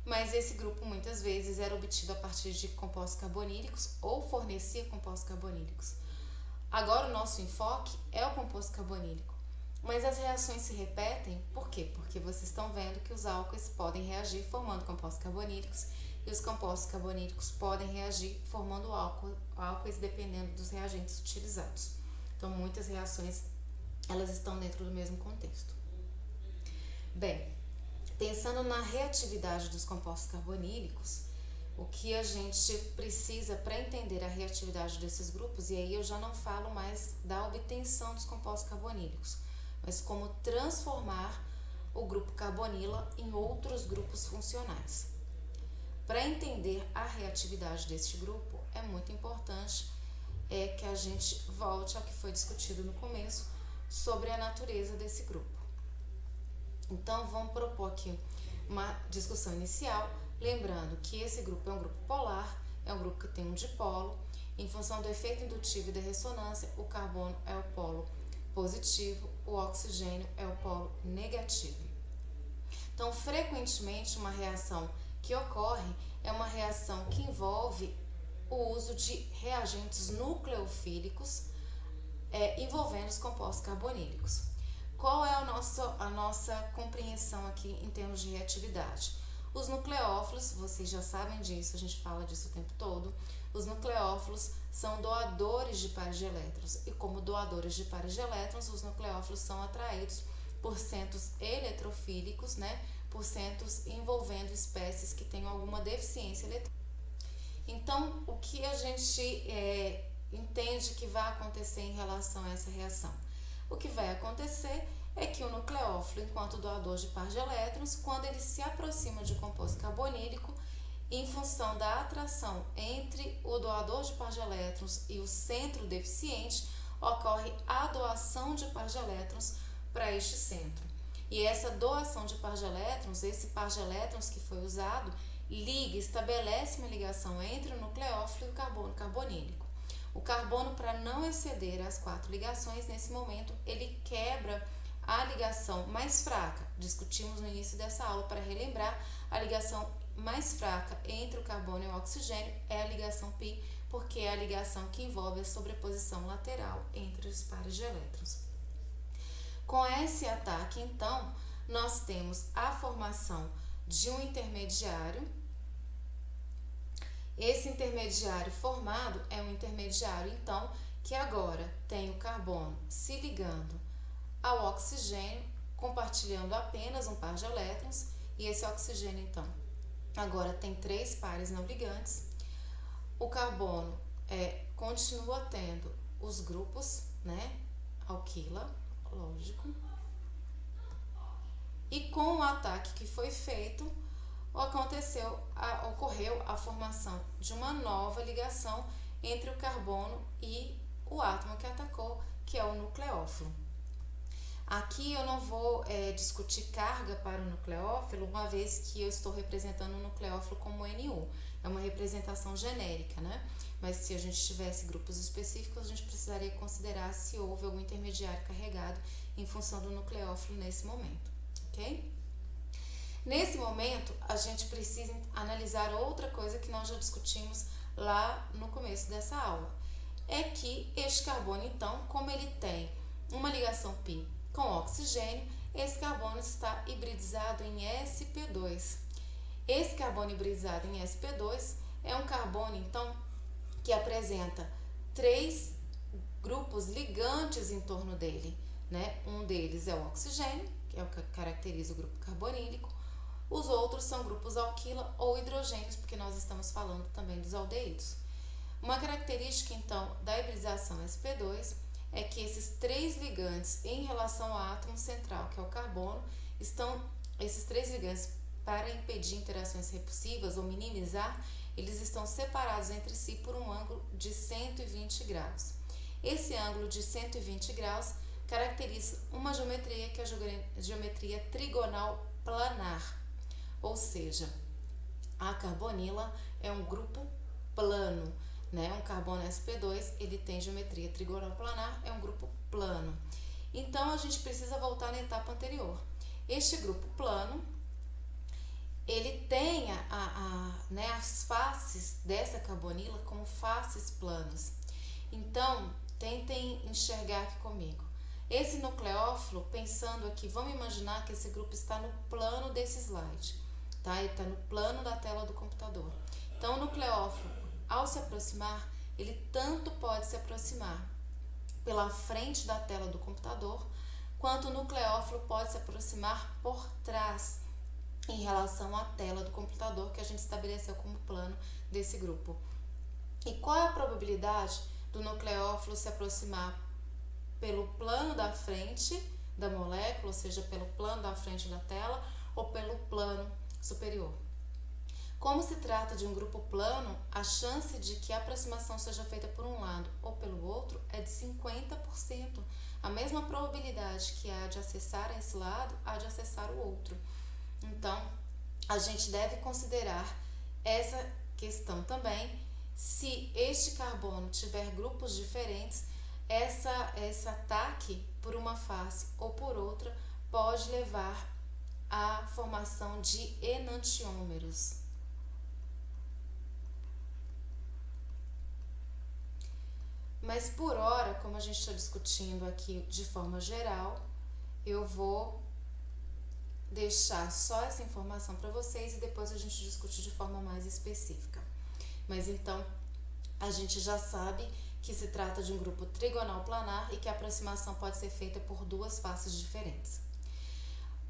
Mas esse grupo muitas vezes era obtido a partir de compostos carbonílicos ou fornecia compostos carbonílicos. Agora o nosso enfoque é o composto carbonílico, mas as reações se repetem, por quê? Porque vocês estão vendo que os álcoois podem reagir formando compostos carbonílicos e os compostos carbonílicos podem reagir formando álcoois dependendo dos reagentes utilizados. Então muitas reações elas estão dentro do mesmo contexto. Bem, pensando na reatividade dos compostos carbonílicos, o que a gente precisa para entender a reatividade desses grupos, e aí eu já não falo mais da obtenção dos compostos carbonílicos, mas como transformar o grupo carbonila em outros grupos funcionais. Para entender a reatividade deste grupo, é muito importante que a gente volte ao que foi discutido no começo sobre a natureza desse grupo. Então, vamos propor aqui uma discussão inicial, lembrando que esse grupo é um grupo polar, é um grupo que tem um dipolo. Em função do efeito indutivo e da ressonância, o carbono é o polo positivo, o oxigênio é o polo negativo. Então, frequentemente, uma reação que ocorre é uma reação que envolve o uso de reagentes nucleofílicos envolvendo os compostos carbonílicos. Qual é a nossa compreensão aqui em termos de reatividade? Os nucleófilos, vocês já sabem disso, a gente fala disso o tempo todo. Os nucleófilos são doadores de pares de elétrons e como doadores de pares de elétrons, os nucleófilos são atraídos por centros eletrofílicos, por centros envolvendo espécies que tenham alguma deficiência eletrônica. Então, o que a gente entende que vai acontecer em relação a essa reação? O que vai acontecer é que o nucleófilo, enquanto doador de par de elétrons, quando ele se aproxima de um composto carbonílico, em função da atração entre o doador de par de elétrons e o centro deficiente, ocorre a doação de par de elétrons para este centro. E essa doação de par de elétrons, esse par de elétrons que foi usado, estabelece uma ligação entre o nucleófilo e o carbono carbonílico. O carbono, para não exceder as 4 ligações, nesse momento ele quebra a ligação mais fraca. Discutimos no início dessa aula, para relembrar, a ligação mais fraca entre o carbono e o oxigênio é a ligação π, porque é a ligação que envolve a sobreposição lateral entre os pares de elétrons. Com esse ataque, então, nós temos a formação de um intermediário. Esse intermediário formado é um intermediário, então, que agora tem o carbono se ligando ao oxigênio, compartilhando apenas um par de elétrons, e esse oxigênio, então, agora tem 3 pares não ligantes. O carbono continua tendo os grupos, né, alquila, lógico. E com o ataque que foi feito, ocorreu a formação de uma nova ligação entre o carbono e o átomo que atacou, que é o nucleófilo. Aqui eu não vou discutir carga para o nucleófilo, uma vez que eu estou representando o nucleófilo como NU. É uma representação genérica, né? Mas se a gente tivesse grupos específicos, a gente precisaria considerar se houve algum intermediário carregado em função do nucleófilo nesse momento, ok? Nesse momento, a gente precisa analisar outra coisa que nós já discutimos lá no começo dessa aula. É que este carbono, então, como ele tem uma ligação π com oxigênio, esse carbono está hibridizado em sp2. Esse carbono hibridizado em sp2 é um carbono, então, que apresenta 3 grupos ligantes em torno dele, né? Um deles é o oxigênio, que é o que caracteriza o grupo carbonílico. Os outros são grupos alquila ou hidrogênios, porque nós estamos falando também dos aldeídos. Uma característica, então, da hibridização sp2 é que esses 3 ligantes em relação ao átomo central, que é o carbono, esses 3 ligantes, para impedir interações repulsivas ou minimizar, eles estão separados entre si por um ângulo de 120 graus. Esse ângulo de 120 graus caracteriza uma geometria que é a geometria trigonal planar. Ou seja, a carbonila é um grupo plano, né? Um carbono sp2, ele tem geometria trigonal planar, é um grupo plano. Então, a gente precisa voltar na etapa anterior. Este grupo plano, ele tem as faces dessa carbonila como faces planas. Então, tentem enxergar aqui comigo. Esse nucleófilo, pensando aqui, vamos imaginar que esse grupo está no plano desse slide. Tá? Ele está no plano da tela do computador. Então, o nucleófilo, ao se aproximar, ele tanto pode se aproximar pela frente da tela do computador, quanto o nucleófilo pode se aproximar por trás, em relação à tela do computador que a gente estabeleceu como plano desse grupo. E qual é a probabilidade do nucleófilo se aproximar pelo plano da frente da molécula, ou seja, pelo plano da frente da tela, ou pelo plano superior? Como se trata de um grupo plano, a chance de que a aproximação seja feita por um lado ou pelo outro é de 50%. A mesma probabilidade que há de acessar esse lado, há de acessar o outro. Então, a gente deve considerar essa questão também. Se este carbono tiver grupos diferentes, esse ataque por uma face ou por outra pode levar à formação de enantiômeros. Mas por hora, como a gente está discutindo aqui de forma geral, eu vou deixar só essa informação para vocês e depois a gente discute de forma mais específica. Mas então, a gente já sabe que se trata de um grupo trigonal planar e que a aproximação pode ser feita por 2 faces diferentes.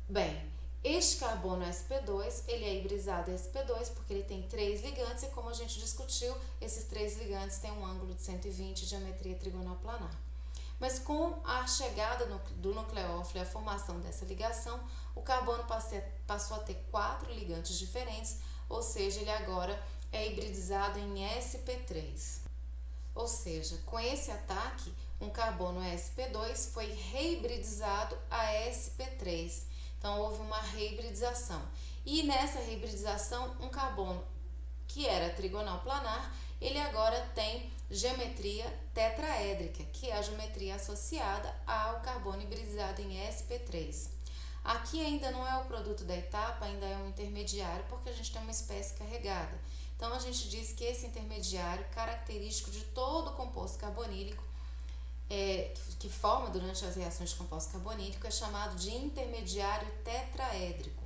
Bem, este carbono sp2, ele é hibridizado sp2 porque ele tem 3 ligantes e, como a gente discutiu, esses 3 ligantes têm um ângulo de 120 de geometria trigonal planar. Mas com a chegada do nucleófilo e a formação dessa ligação, o carbono passou a ter 4 ligantes diferentes, ou seja, ele agora é hibridizado em sp3. Ou seja, com esse ataque, um carbono sp2 foi reibridizado a sp3. Então, houve uma reibridização. E nessa reibridização, um carbono que era trigonal planar, ele agora tem geometria tetraédrica, que é a geometria associada ao carbono hibridizado em sp3. Aqui ainda não é o produto da etapa, ainda é um intermediário, porque a gente tem uma espécie carregada. Então, a gente diz que esse intermediário, característico de todo o composto carbonílico, que forma durante as reações de composto carbonílico, é chamado de intermediário tetraédrico.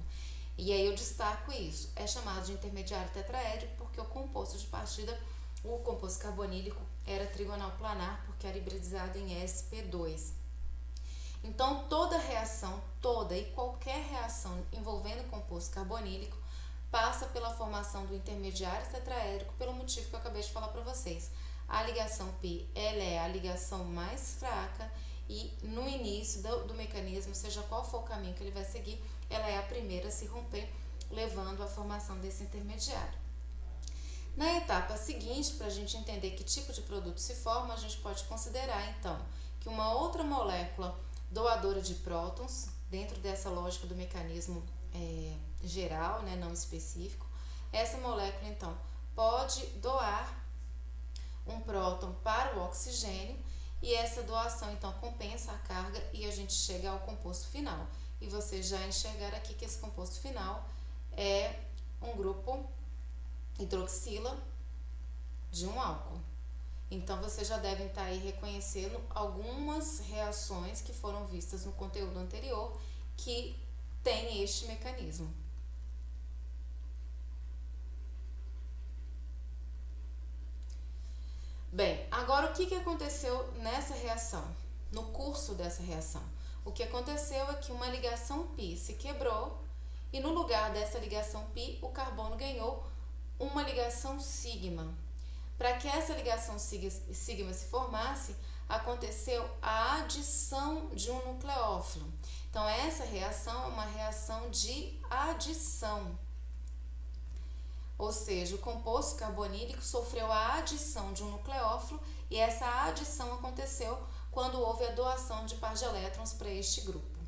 E aí eu destaco isso, é chamado de intermediário tetraédrico porque o composto de partida, o composto carbonílico, era trigonal planar, porque era hibridizado em sp2. Então, toda e qualquer reação envolvendo composto carbonílico passa pela formação do intermediário tetraédrico, pelo motivo que eu acabei de falar para vocês. A ligação π, ela é a ligação mais fraca e no início do mecanismo, seja qual for o caminho que ele vai seguir, ela é a primeira a se romper, levando à formação desse intermediário. Na etapa seguinte, para a gente entender que tipo de produto se forma, a gente pode considerar, então, que uma outra molécula doadora de prótons, dentro dessa lógica do mecanismo geral, né, não específico, essa molécula, então, pode doar um próton para o oxigênio e essa doação, então, compensa a carga e a gente chega ao composto final. E vocês já enxergaram aqui que esse composto final é um grupo hidroxila de um álcool. Então, vocês já devem estar aí reconhecendo algumas reações que foram vistas no conteúdo anterior que tem este mecanismo. Bem, agora o que aconteceu nessa reação, no curso dessa reação? O que aconteceu é que uma ligação π se quebrou e no lugar dessa ligação π, o carbono ganhou uma ligação sigma. Para que essa ligação sigma se formasse, aconteceu a adição de um nucleófilo. Então, essa reação é uma reação de adição. Ou seja, o composto carbonílico sofreu a adição de um nucleófilo e essa adição aconteceu quando houve a doação de par de elétrons para este grupo.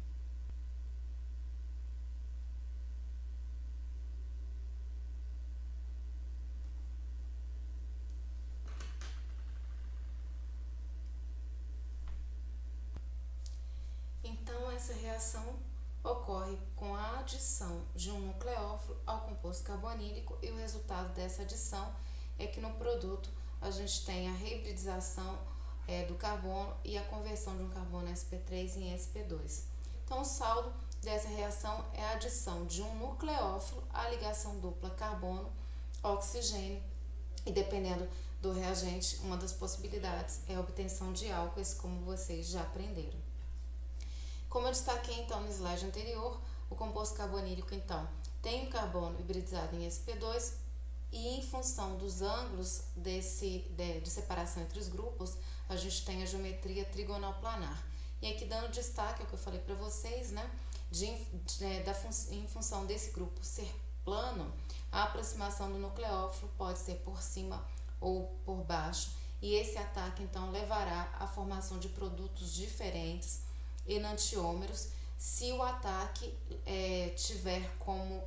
Então, essa reação ocorre com a adição de um nucleófilo ao composto carbonílico e o resultado dessa adição é que no produto a gente tem a reibridização do carbono e a conversão de um carbono sp3 em sp2. Então, o saldo dessa reação é a adição de um nucleófilo à ligação dupla carbono-oxigênio e dependendo do reagente, uma das possibilidades é a obtenção de álcoois, como vocês já aprenderam. Como eu destaquei então no slide anterior, o composto carbonílico então tem um carbono hibridizado em sp2 e em função dos ângulos de separação entre os grupos, a gente tem a geometria trigonal planar. E aqui dando destaque ao que eu falei para vocês, né, em função desse grupo ser plano, a aproximação do nucleófilo pode ser por cima ou por baixo, e esse ataque então levará à formação de produtos diferentes enantiômeros se o ataque tiver como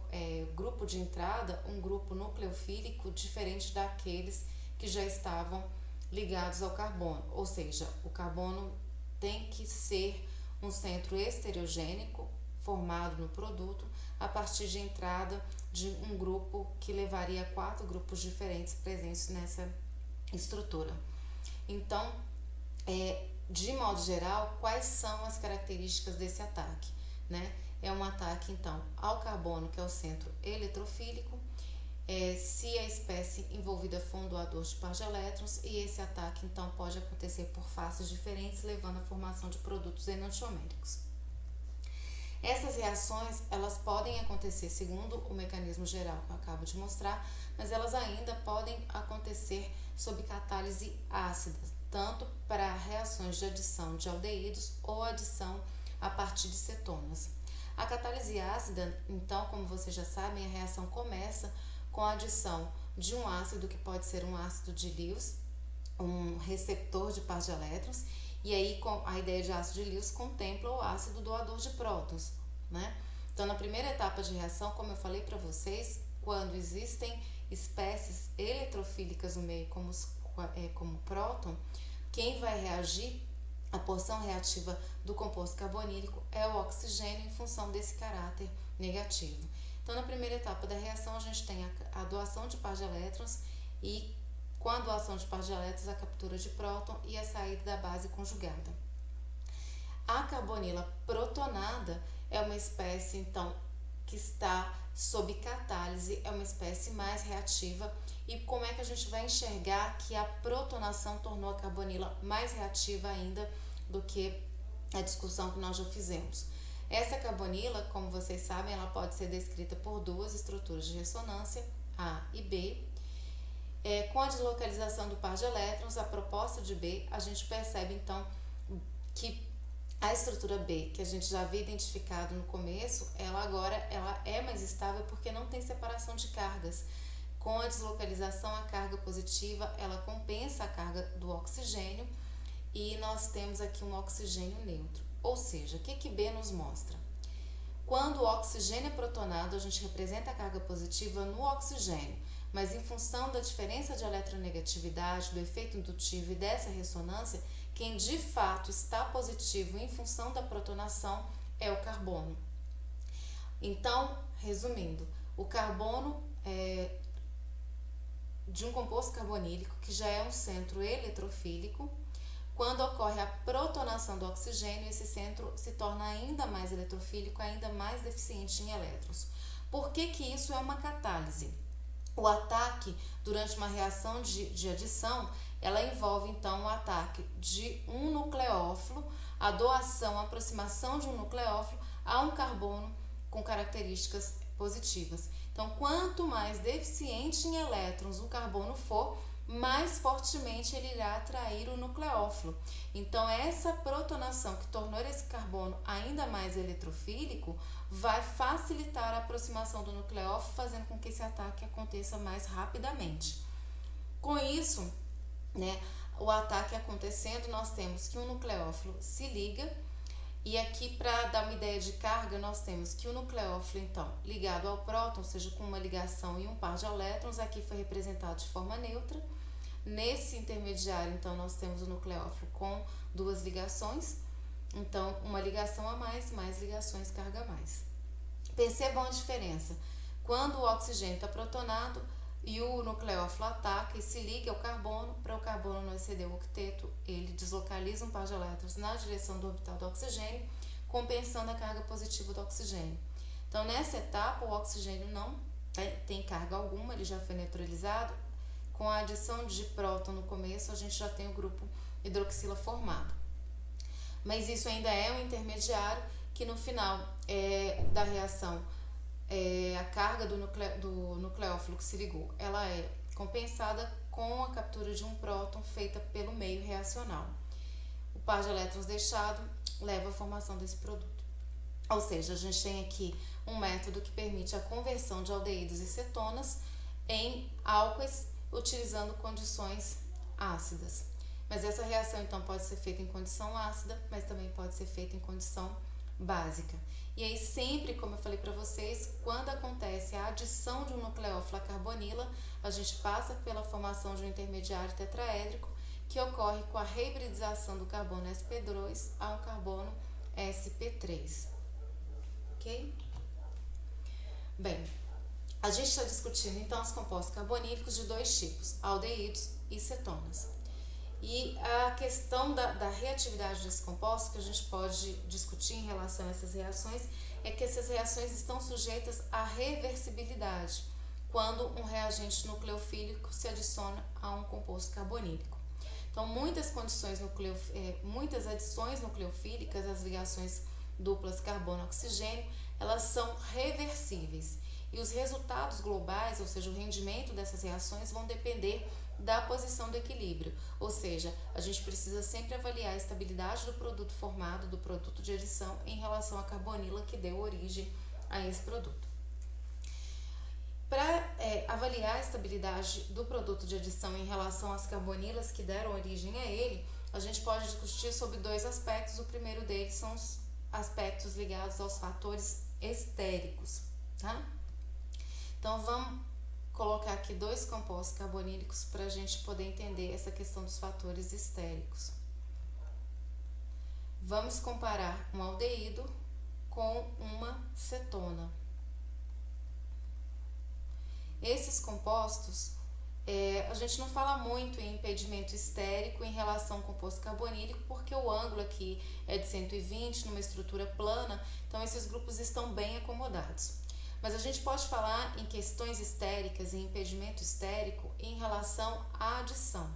grupo de entrada um grupo nucleofílico diferente daqueles que já estavam ligados ao carbono, ou seja, o carbono tem que ser um centro estereogênico formado no produto a partir de entrada de um grupo que levaria a 4 grupos diferentes presentes nessa estrutura. Então, de modo geral, quais são as características desse ataque, né? É um ataque, então, ao carbono, que é o centro eletrofílico, se a espécie envolvida for um doador de par de elétrons, e esse ataque, então, pode acontecer por faces diferentes, levando à formação de produtos enantioméricos. Essas reações, elas podem acontecer segundo o mecanismo geral que eu acabo de mostrar, mas elas ainda podem acontecer sob catálise ácida, tanto para reações de adição de aldeídos ou adição a partir de cetonas. A catálise ácida, então, como vocês já sabem, a reação começa com a adição de um ácido que pode ser um ácido de Lewis, um receptor de par de elétrons, e aí a ideia de ácido de Lewis contempla o ácido doador de prótons, né? Então, na primeira etapa de reação, como eu falei para vocês, quando existem espécies eletrofílicas no meio, como como próton, quem vai reagir, a porção reativa do composto carbonílico é o oxigênio em função desse caráter negativo. Então, na primeira etapa da reação, a gente tem a doação de par de elétrons e, com a doação de par de elétrons, a captura de próton e a saída da base conjugada. A carbonila protonada é uma espécie, então, que está sob catálise, é uma espécie mais reativa. E como é que a gente vai enxergar que a protonação tornou a carbonila mais reativa ainda do que a discussão que nós já fizemos? Essa carbonila, como vocês sabem, ela pode ser descrita por duas estruturas de ressonância, A e B. Com a deslocalização do par de elétrons, a proposta de B, a gente percebe então que a estrutura B, que a gente já havia identificado no começo, ela agora é mais estável porque não tem separação de cargas. Com a deslocalização, a carga positiva, ela compensa a carga do oxigênio e nós temos aqui um oxigênio neutro. Ou seja, o que B nos mostra? Quando o oxigênio é protonado, a gente representa a carga positiva no oxigênio, mas em função da diferença de eletronegatividade, do efeito indutivo e dessa ressonância, quem de fato está positivo em função da protonação é o carbono. Então, resumindo, o carbono de um composto carbonílico, que já é um centro eletrofílico, quando ocorre a protonação do oxigênio, esse centro se torna ainda mais eletrofílico, ainda mais deficiente em elétrons. Por que que isso é uma catálise? O ataque durante uma reação de adição, ela envolve então o ataque de um nucleófilo, a doação, a aproximação de um nucleófilo a um carbono com características positivas. Então, quanto mais deficiente em elétrons o carbono for, mais fortemente ele irá atrair o nucleófilo. Então, essa protonação que tornou esse carbono ainda mais eletrofílico vai facilitar a aproximação do nucleófilo, fazendo com que esse ataque aconteça mais rapidamente. Com isso, o ataque acontecendo, nós temos que o nucleófilo se liga. E aqui, para dar uma ideia de carga, nós temos que o nucleófilo, então, ligado ao próton, ou seja, com uma ligação e um par de elétrons, aqui foi representado de forma neutra. Nesse intermediário, então, nós temos o nucleófilo com duas ligações. Então, uma ligação a mais, mais ligações, carga a mais. Percebam a diferença. Quando o oxigênio está protonado e o nucleófilo ataca e se liga ao carbono, para o carbono não exceder o octeto, ele deslocaliza um par de elétrons na direção do orbital do oxigênio, compensando a carga positiva do oxigênio. Então, nessa etapa, o oxigênio não tem carga alguma, ele já foi neutralizado. Com a adição de próton no começo, a gente já tem o grupo hidroxila formado. Mas isso ainda é um intermediário que no final da reação, a carga do nucleófilo que se ligou, ela é compensada com a captura de um próton feita pelo meio reacional. O par de elétrons deixado leva à formação desse produto. Ou seja, a gente tem aqui um método que permite a conversão de aldeídos e cetonas em álcoois utilizando condições ácidas. Mas essa reação então pode ser feita em condição ácida, mas também pode ser feita em condição básica. E aí sempre, como eu falei para vocês, quando acontece a adição de um nucleófilo à carbonila, a gente passa pela formação de um intermediário tetraédrico que ocorre com a reibridização do carbono sp2 a um carbono sp3. Ok? Bem, a gente está discutindo então os compostos carbonílicos de dois tipos, aldeídos e cetonas. E a questão da reatividade desses compostos que a gente pode discutir em relação a essas reações é que essas reações estão sujeitas à reversibilidade quando um reagente nucleofílico se adiciona a um composto carbonílico. Então, muitas adições nucleofílicas, as ligações duplas carbono-oxigênio, elas são reversíveis. E os resultados globais, ou seja, o rendimento dessas reações, vão depender da posição do equilíbrio. Ou seja, a gente precisa sempre avaliar a estabilidade do produto formado, do produto de adição, em relação à carbonila que deu origem a esse produto. Para avaliar a estabilidade do produto de adição em relação às carbonilas que deram origem a ele, a gente pode discutir sobre dois aspectos. O primeiro deles são os aspectos ligados aos fatores estéricos, tá? Então, vamos colocar aqui 2 compostos carbonílicos para a gente poder entender essa questão dos fatores estéricos. Vamos comparar um aldeído com uma cetona. Esses compostos, a gente não fala muito em impedimento estérico em relação ao composto carbonílico, porque o ângulo aqui é de 120 numa estrutura plana, então esses grupos estão bem acomodados. Mas a gente pode falar em questões estéricas e impedimento estérico em relação à adição.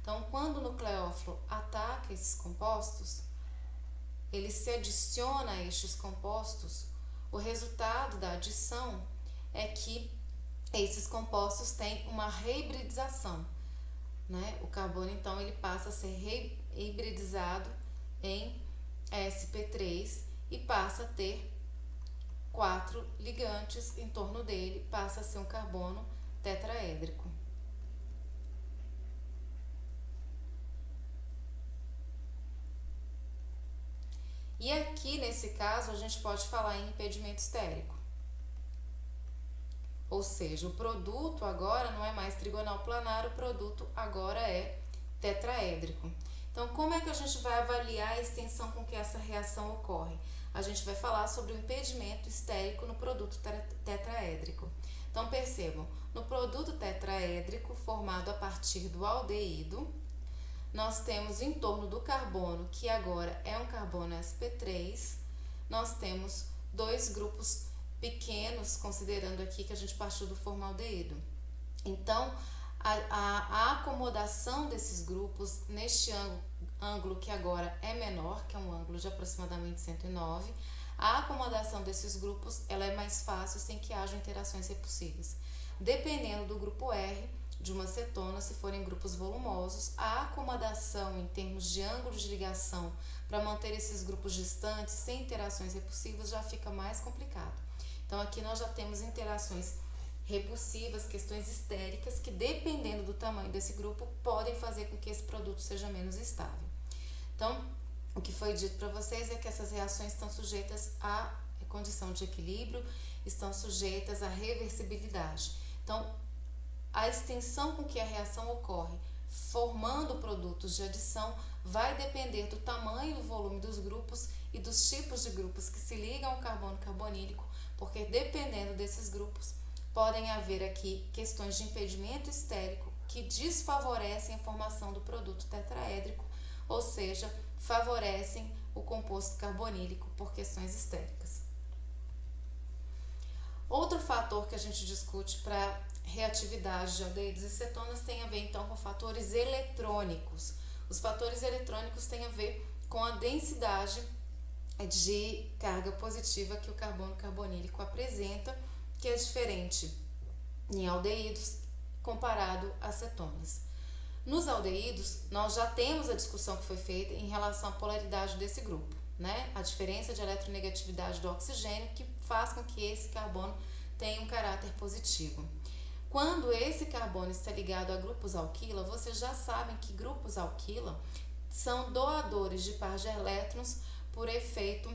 Então, quando o nucleófilo ataca esses compostos, ele se adiciona a estes compostos, o resultado da adição é que esses compostos têm uma reibridização, né? O carbono, então, ele passa a ser reibridizado em sp3 e passa a ter 4 ligantes em torno dele, passa a ser um carbono tetraédrico. E aqui, nesse caso, a gente pode falar em impedimento estérico. Ou seja, o produto agora não é mais trigonal planar, o produto agora é tetraédrico. Então, como é que a gente vai avaliar a extensão com que essa reação ocorre? A gente vai falar sobre o impedimento estérico no produto tetraédrico. Então, percebam, no produto tetraédrico formado a partir do aldeído, nós temos em torno do carbono, que agora é um carbono sp3, nós temos 2 grupos pequenos, considerando aqui que a gente partiu do formaldeído. Então, a acomodação desses grupos neste ângulo que agora é menor, que é um ângulo de aproximadamente 109, a acomodação desses grupos ela é mais fácil sem que haja interações repulsivas. Dependendo do grupo R, de uma cetona, se forem grupos volumosos, a acomodação em termos de ângulo de ligação para manter esses grupos distantes sem interações repulsivas já fica mais complicado. Então, aqui nós já temos interações repulsivas, questões estéricas, que dependendo do tamanho desse grupo, podem fazer com que esse produto seja menos estável. Então, o que foi dito para vocês é que essas reações estão sujeitas à condição de equilíbrio, estão sujeitas à reversibilidade. Então, a extensão com que a reação ocorre, formando produtos de adição, vai depender do tamanho e do volume dos grupos e dos tipos de grupos que se ligam ao carbono carbonílico, porque dependendo desses grupos, podem haver aqui questões de impedimento estérico que desfavorecem a formação do produto tetraédrico, ou seja, favorecem o composto carbonílico por questões estéricas. Outro fator que a gente discute para reatividade de aldeídos e cetonas tem a ver então com fatores eletrônicos. Os fatores eletrônicos têm a ver com a densidade de carga positiva que o carbono carbonílico apresenta, que é diferente em aldeídos comparado a cetonas. Nos aldeídos, nós já temos a discussão que foi feita em relação à polaridade desse grupo, né? A diferença de eletronegatividade do oxigênio que faz com que esse carbono tenha um caráter positivo. Quando esse carbono está ligado a grupos alquila, vocês já sabem que grupos alquila são doadores de par de elétrons por efeito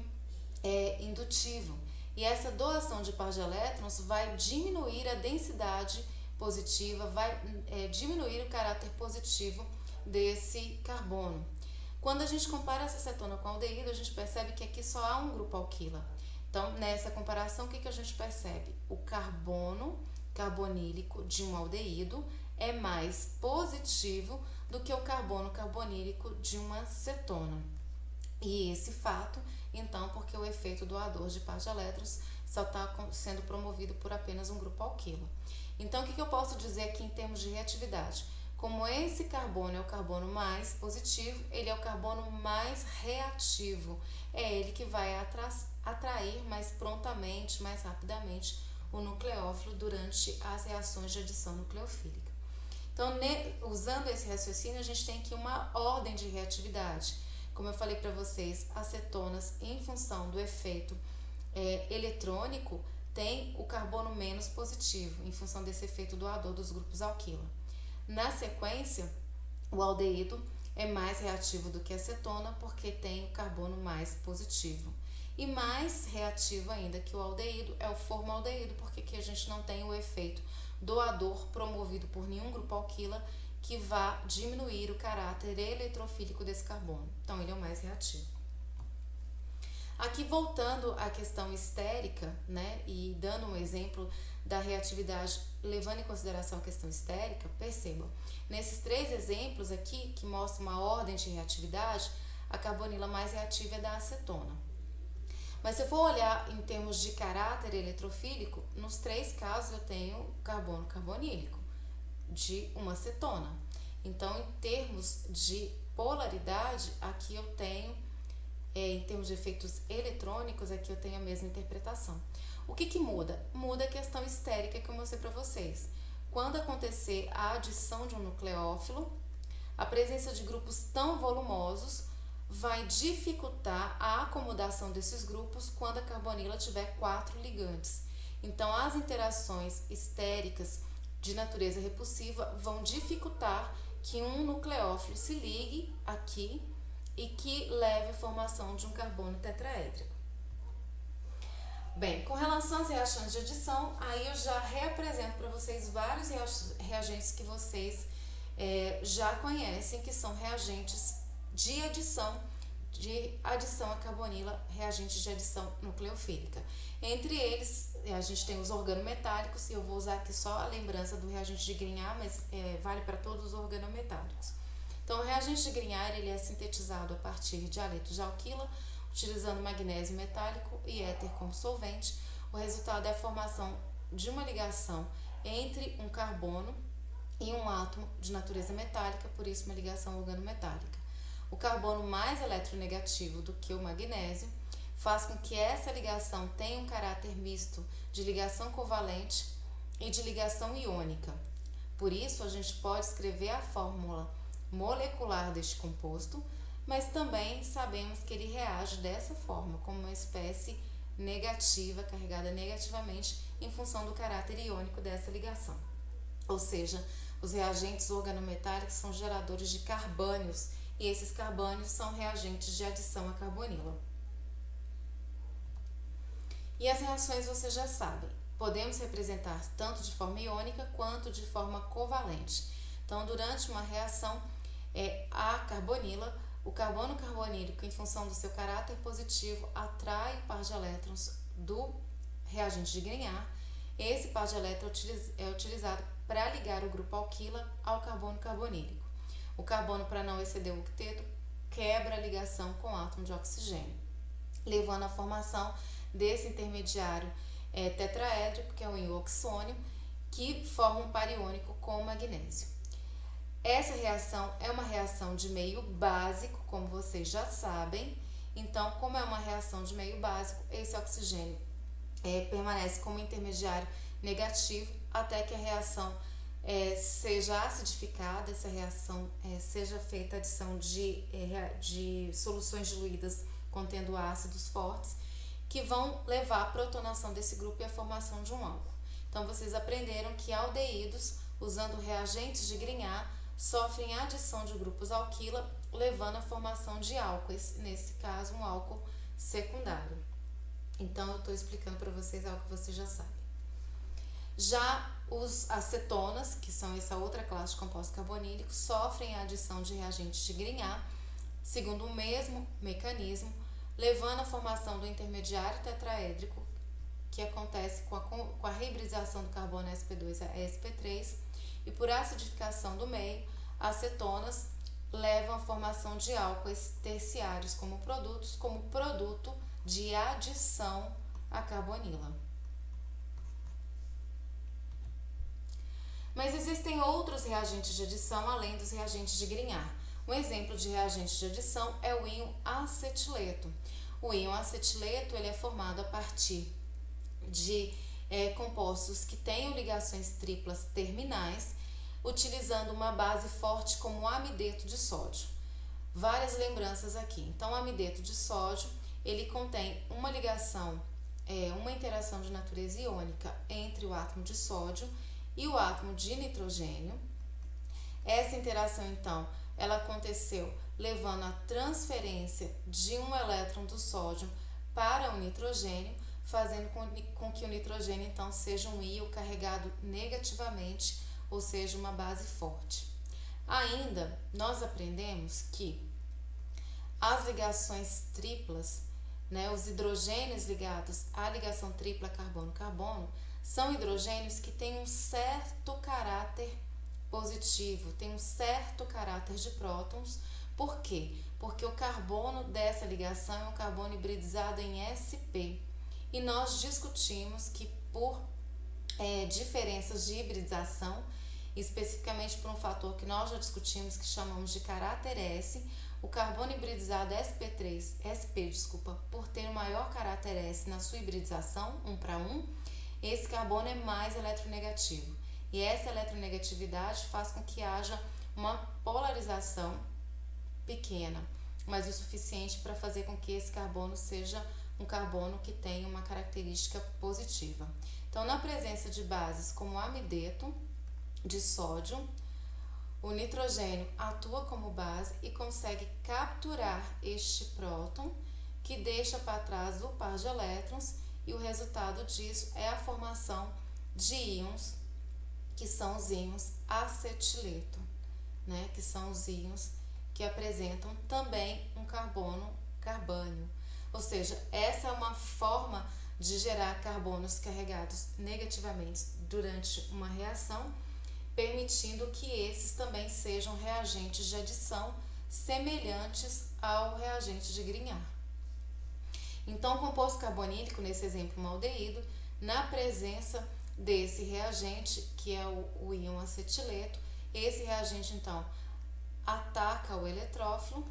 indutivo. E essa doação de par de elétrons vai diminuir a densidade positiva, vai diminuir o caráter positivo desse carbono. Quando a gente compara essa cetona com aldeído, a gente percebe que aqui só há um grupo alquila. Então, nessa comparação, o que a gente percebe? O carbono carbonílico de um aldeído é mais positivo do que o carbono carbonílico de uma cetona. E esse fato, então, porque o efeito doador de par de elétrons só está sendo promovido por apenas um grupo alquila. Então, o que eu posso dizer aqui em termos de reatividade? Como esse carbono é o carbono mais positivo, ele é o carbono mais reativo. É ele que vai atrair mais prontamente, mais rapidamente o nucleófilo durante as reações de adição nucleofílica. Então, usando esse raciocínio, a gente tem aqui uma ordem de reatividade. Como eu falei para vocês, as cetonas, em função do efeito eletrônico, tem o carbono menos positivo, em função desse efeito doador dos grupos alquila. Na sequência, o aldeído é mais reativo do que a cetona, porque tem o carbono mais positivo. E mais reativo ainda que o aldeído é o formaldeído, porque aqui a gente não tem o efeito doador promovido por nenhum grupo alquila que vá diminuir o caráter eletrofílico desse carbono. Então, ele é o mais reativo. Aqui, voltando à questão estérica, né, e dando um exemplo da reatividade, levando em consideração a questão estérica, percebam, nesses 3 exemplos aqui, que mostram uma ordem de reatividade, a carbonila mais reativa é da acetona. Mas se eu for olhar em termos de caráter eletrofílico, nos 3 casos eu tenho carbono carbonílico de uma acetona. Então, em termos de polaridade, aqui eu tenho, em termos de efeitos eletrônicos, aqui eu tenho a mesma interpretação. O que muda? Muda a questão estérica que eu mostrei para vocês. Quando acontecer a adição de um nucleófilo, a presença de grupos tão volumosos vai dificultar a acomodação desses grupos quando a carbonila tiver 4 ligantes. Então, as interações estéricas de natureza repulsiva vão dificultar que um nucleófilo se ligue aqui e que leve à formação de um carbono tetraédrico. Bem, com relação às reações de adição, aí eu já reapresento para vocês vários reagentes que vocês já conhecem, que são reagentes de adição à carbonila, reagentes de adição nucleofílica. Entre eles, a gente tem os organometálicos, e eu vou usar aqui só a lembrança do reagente de Grignard, mas vale para todos os organometálicos. Então, o reagente de Grignard ele é sintetizado a partir de haletos de alquila, utilizando magnésio metálico e éter como solvente. O resultado é a formação de uma ligação entre um carbono e um átomo de natureza metálica, por isso uma ligação organometálica. O carbono mais eletronegativo do que o magnésio faz com que essa ligação tenha um caráter misto de ligação covalente e de ligação iônica. Por isso, a gente pode escrever a fórmula molecular deste composto, mas também sabemos que ele reage dessa forma, como uma espécie negativa, carregada negativamente em função do caráter iônico dessa ligação. Ou seja, os reagentes organometálicos são geradores de carbânios, e esses carbânios são reagentes de adição à carbonila. E as reações vocês já sabem, podemos representar tanto de forma iônica quanto de forma covalente. Então, durante uma reação, a carbonila, o carbono carbonílico, em função do seu caráter positivo, atrai o par de elétrons do reagente de Grignard. Esse par de elétrons é utilizado para ligar o grupo alquila ao carbono carbonílico. O carbono, para não exceder o octeto, quebra a ligação com o átomo de oxigênio, levando à formação desse intermediário tetraédrico, que é o íon oxônio, que forma um par iônico com o magnésio. Essa reação é uma reação de meio básico, como vocês já sabem. Então, como é uma reação de meio básico, esse oxigênio permanece como intermediário negativo até que a reação seja acidificada, essa reação seja feita a adição de soluções diluídas contendo ácidos fortes, que vão levar à protonação desse grupo e à formação de um álcool. Então, vocês aprenderam que aldeídos, usando reagentes de Grignard, sofrem adição de grupos alquila, levando à formação de álcoois, nesse caso um álcool secundário. Então, eu estou explicando para vocês algo que vocês já sabem. Já os acetonas, que são essa outra classe de compostos carbonílicos, sofrem a adição de reagentes de Grignard, segundo o mesmo mecanismo, levando à formação do intermediário tetraédrico, que acontece com a reibridação do carbono sp2 a sp3, e por acidificação do meio, acetonas levam à formação de álcoois terciários como produto de adição à carbonila. Mas existem outros reagentes de adição além dos reagentes de Grignard. Um exemplo de reagente de adição é o íon acetileto. O íon acetileto ele é formado a partir de compostos que tenham ligações triplas terminais, utilizando uma base forte como o amideto de sódio. Várias lembranças aqui. Então, o amideto de sódio, ele contém uma ligação, uma interação de natureza iônica entre o átomo de sódio e o átomo de nitrogênio. Essa interação, então, ela aconteceu levando a transferência de um elétron do sódio para o nitrogênio, fazendo com que o nitrogênio então seja um íon carregado negativamente, ou seja, uma base forte. Ainda, nós aprendemos que as ligações triplas, né, os hidrogênios ligados à ligação tripla carbono-carbono, são hidrogênios que têm um certo caráter positivo, têm um certo caráter de prótons. Por quê? Porque o carbono dessa ligação é um carbono hibridizado em sp. E nós discutimos que por diferenças de hibridização, especificamente por um fator que nós já discutimos, que chamamos de caráter S, o carbono hibridizado por ter o maior caráter S na sua hibridização, 1:1, esse carbono é mais eletronegativo. E essa eletronegatividade faz com que haja uma polarização pequena, mas o suficiente para fazer com que esse carbono seja um carbono que tenha uma característica positiva. Então, na presença de bases como o amideto de sódio, o nitrogênio atua como base e consegue capturar este próton, que deixa para trás o par de elétrons, e o resultado disso é a formação de íons, que são os íons acetileto, né? Que são os íons que apresentam também um carbono carbânio. Ou seja, essa é uma forma de gerar carbonos carregados negativamente durante uma reação, permitindo que esses também sejam reagentes de adição semelhantes ao reagente de Grignard. Então, o composto carbonílico, nesse exemplo, um aldeído, na presença desse reagente, que é o íon acetileto, esse reagente, então, ataca o eletrófilo,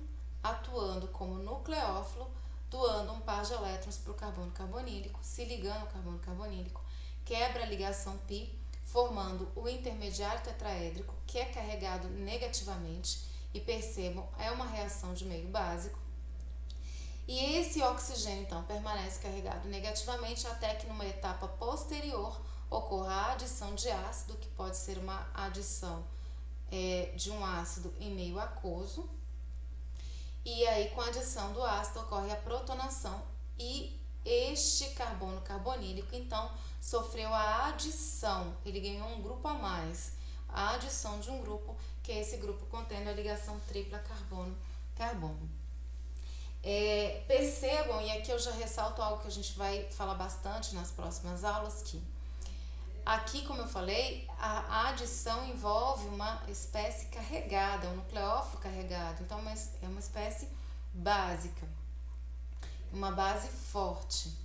atuando como nucleófilo, doando um par de elétrons para o carbono carbonílico, se ligando ao carbono carbonílico, quebra a ligação π, formando o intermediário tetraédrico, que é carregado negativamente, e percebam, é uma reação de meio básico. E esse oxigênio, então, permanece carregado negativamente até que numa etapa posterior ocorra a adição de ácido, que pode ser uma adição de um ácido em meio aquoso. E aí, com a adição do ácido, ocorre a protonação e este carbono carbonílico, então, sofreu a adição, ele ganhou um grupo a mais, a adição de um grupo, que é esse grupo contendo a ligação tripla carbono-carbono. Percebam, e aqui eu já ressalto algo que a gente vai falar bastante nas próximas aulas, que aqui, como eu falei, a adição envolve uma espécie carregada, um nucleófilo carregado, então é uma espécie básica, uma base forte.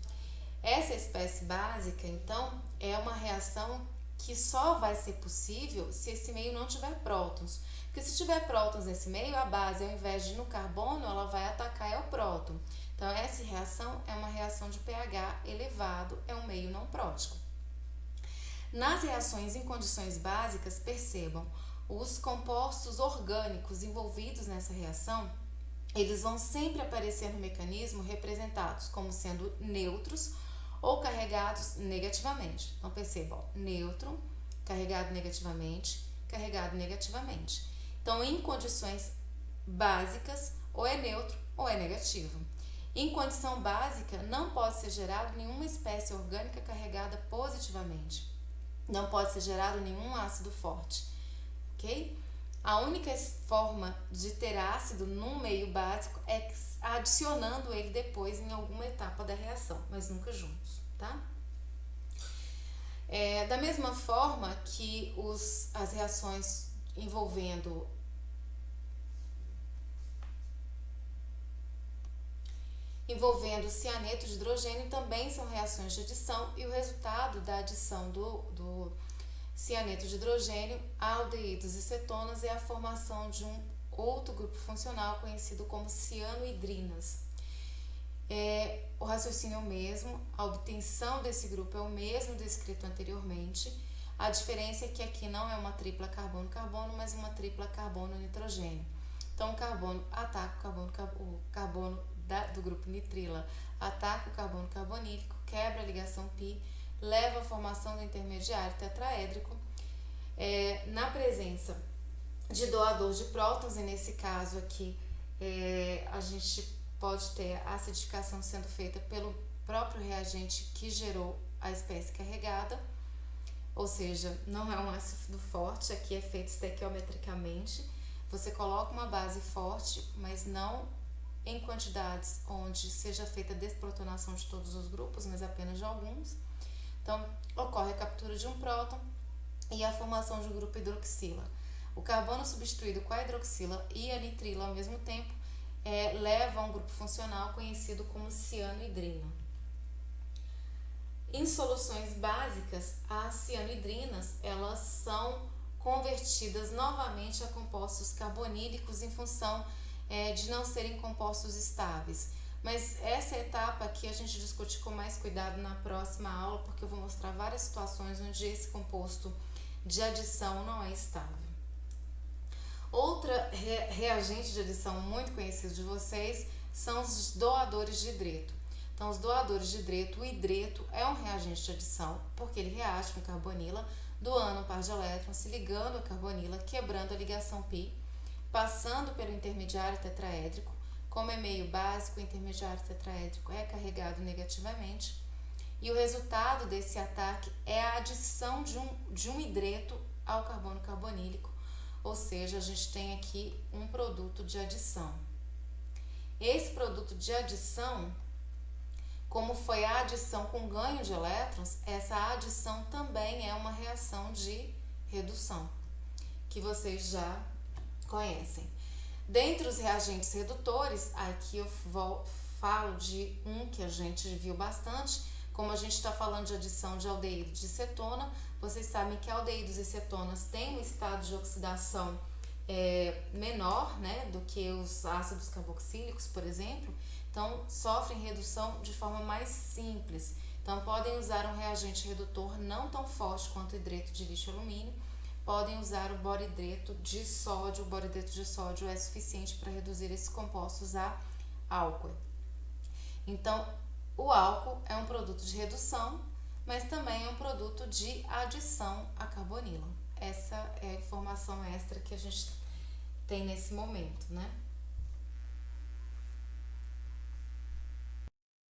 Essa espécie básica, então, é uma reação que só vai ser possível se esse meio não tiver prótons. Porque se tiver prótons nesse meio, a base, ao invés de ir no carbono, ela vai atacar o próton. Então, essa reação é uma reação de pH elevado, é um meio não prótico. Nas reações em condições básicas, percebam, os compostos orgânicos envolvidos nessa reação, eles vão sempre aparecer no mecanismo representados como sendo neutros ou carregados negativamente. Então, percebam, neutro, carregado negativamente, carregado negativamente. Então, em condições básicas, ou é neutro ou é negativo. Em condição básica, não pode ser gerado nenhuma espécie orgânica carregada positivamente. Não pode ser gerado nenhum ácido forte, ok? A única forma de ter ácido num meio básico é adicionando ele depois em alguma etapa da reação, mas nunca juntos, tá? Da mesma forma que as reações envolvendo cianeto de hidrogênio também são reações de adição, e o resultado da adição do cianeto de hidrogênio a aldeídos e cetonas é a formação de um outro grupo funcional conhecido como cianohidrinas. O raciocínio é o mesmo, a obtenção desse grupo é o mesmo descrito anteriormente. A diferença é que aqui não é uma tripla carbono-carbono, mas uma tripla carbono-nitrogênio. Então, o carbono ataca o carbono do grupo nitrila, ataca o carbono carbonílico, quebra a ligação π, leva à formação do intermediário tetraédrico. Na presença de doador de prótons, e nesse caso aqui a gente pode ter a acidificação sendo feita próprio reagente que gerou a espécie carregada, ou seja, não é um ácido forte, aqui é feito estequiometricamente. Você coloca uma base forte, mas não em quantidades onde seja feita a desprotonação de todos os grupos, mas apenas de alguns. Então, ocorre a captura de um próton e a formação de um grupo hidroxila. O carbono substituído com a hidroxila e a nitrila ao mesmo tempo leva a um grupo funcional conhecido como cianohidrina. Em soluções básicas, as cianohidrinas elas são convertidas novamente a compostos carbonílicos em função de não serem compostos estáveis. Mas essa etapa aqui a gente discute com mais cuidado na próxima aula, porque eu vou mostrar várias situações onde esse composto de adição não é estável. Outra reagente de adição muito conhecido de vocês são os doadores de hidreto. Então, os doadores de hidreto, o hidreto é um reagente de adição, porque ele reage com carbonila, doando um par de elétrons, se ligando à carbonila, quebrando a ligação π, passando pelo intermediário tetraédrico. Como é meio básico, o intermediário tetraédrico é carregado negativamente. E o resultado desse ataque é a adição de um hidreto ao carbono carbonílico, ou seja, a gente tem aqui um produto de adição. Esse produto de adição, como foi a adição com ganho de elétrons, essa adição também é uma reação de redução, que vocês já conhecem. Dentre os reagentes redutores, aqui eu falo de um que a gente viu bastante. Como a gente está falando de adição de aldeído de cetona, vocês sabem que aldeídos e cetonas têm um estado de oxidação menor, né, do que os ácidos carboxílicos, por exemplo. Então, sofrem redução de forma mais simples. Então, podem usar um reagente redutor não tão forte quanto o hidreto de lítio e alumínio. Podem usar o boridreto de sódio. O boridreto de sódio é suficiente para reduzir esses compostos a álcool. Então, o álcool é um produto de redução, mas também é um produto de adição à carbonila. Essa é a informação extra que a gente tem nesse momento, né?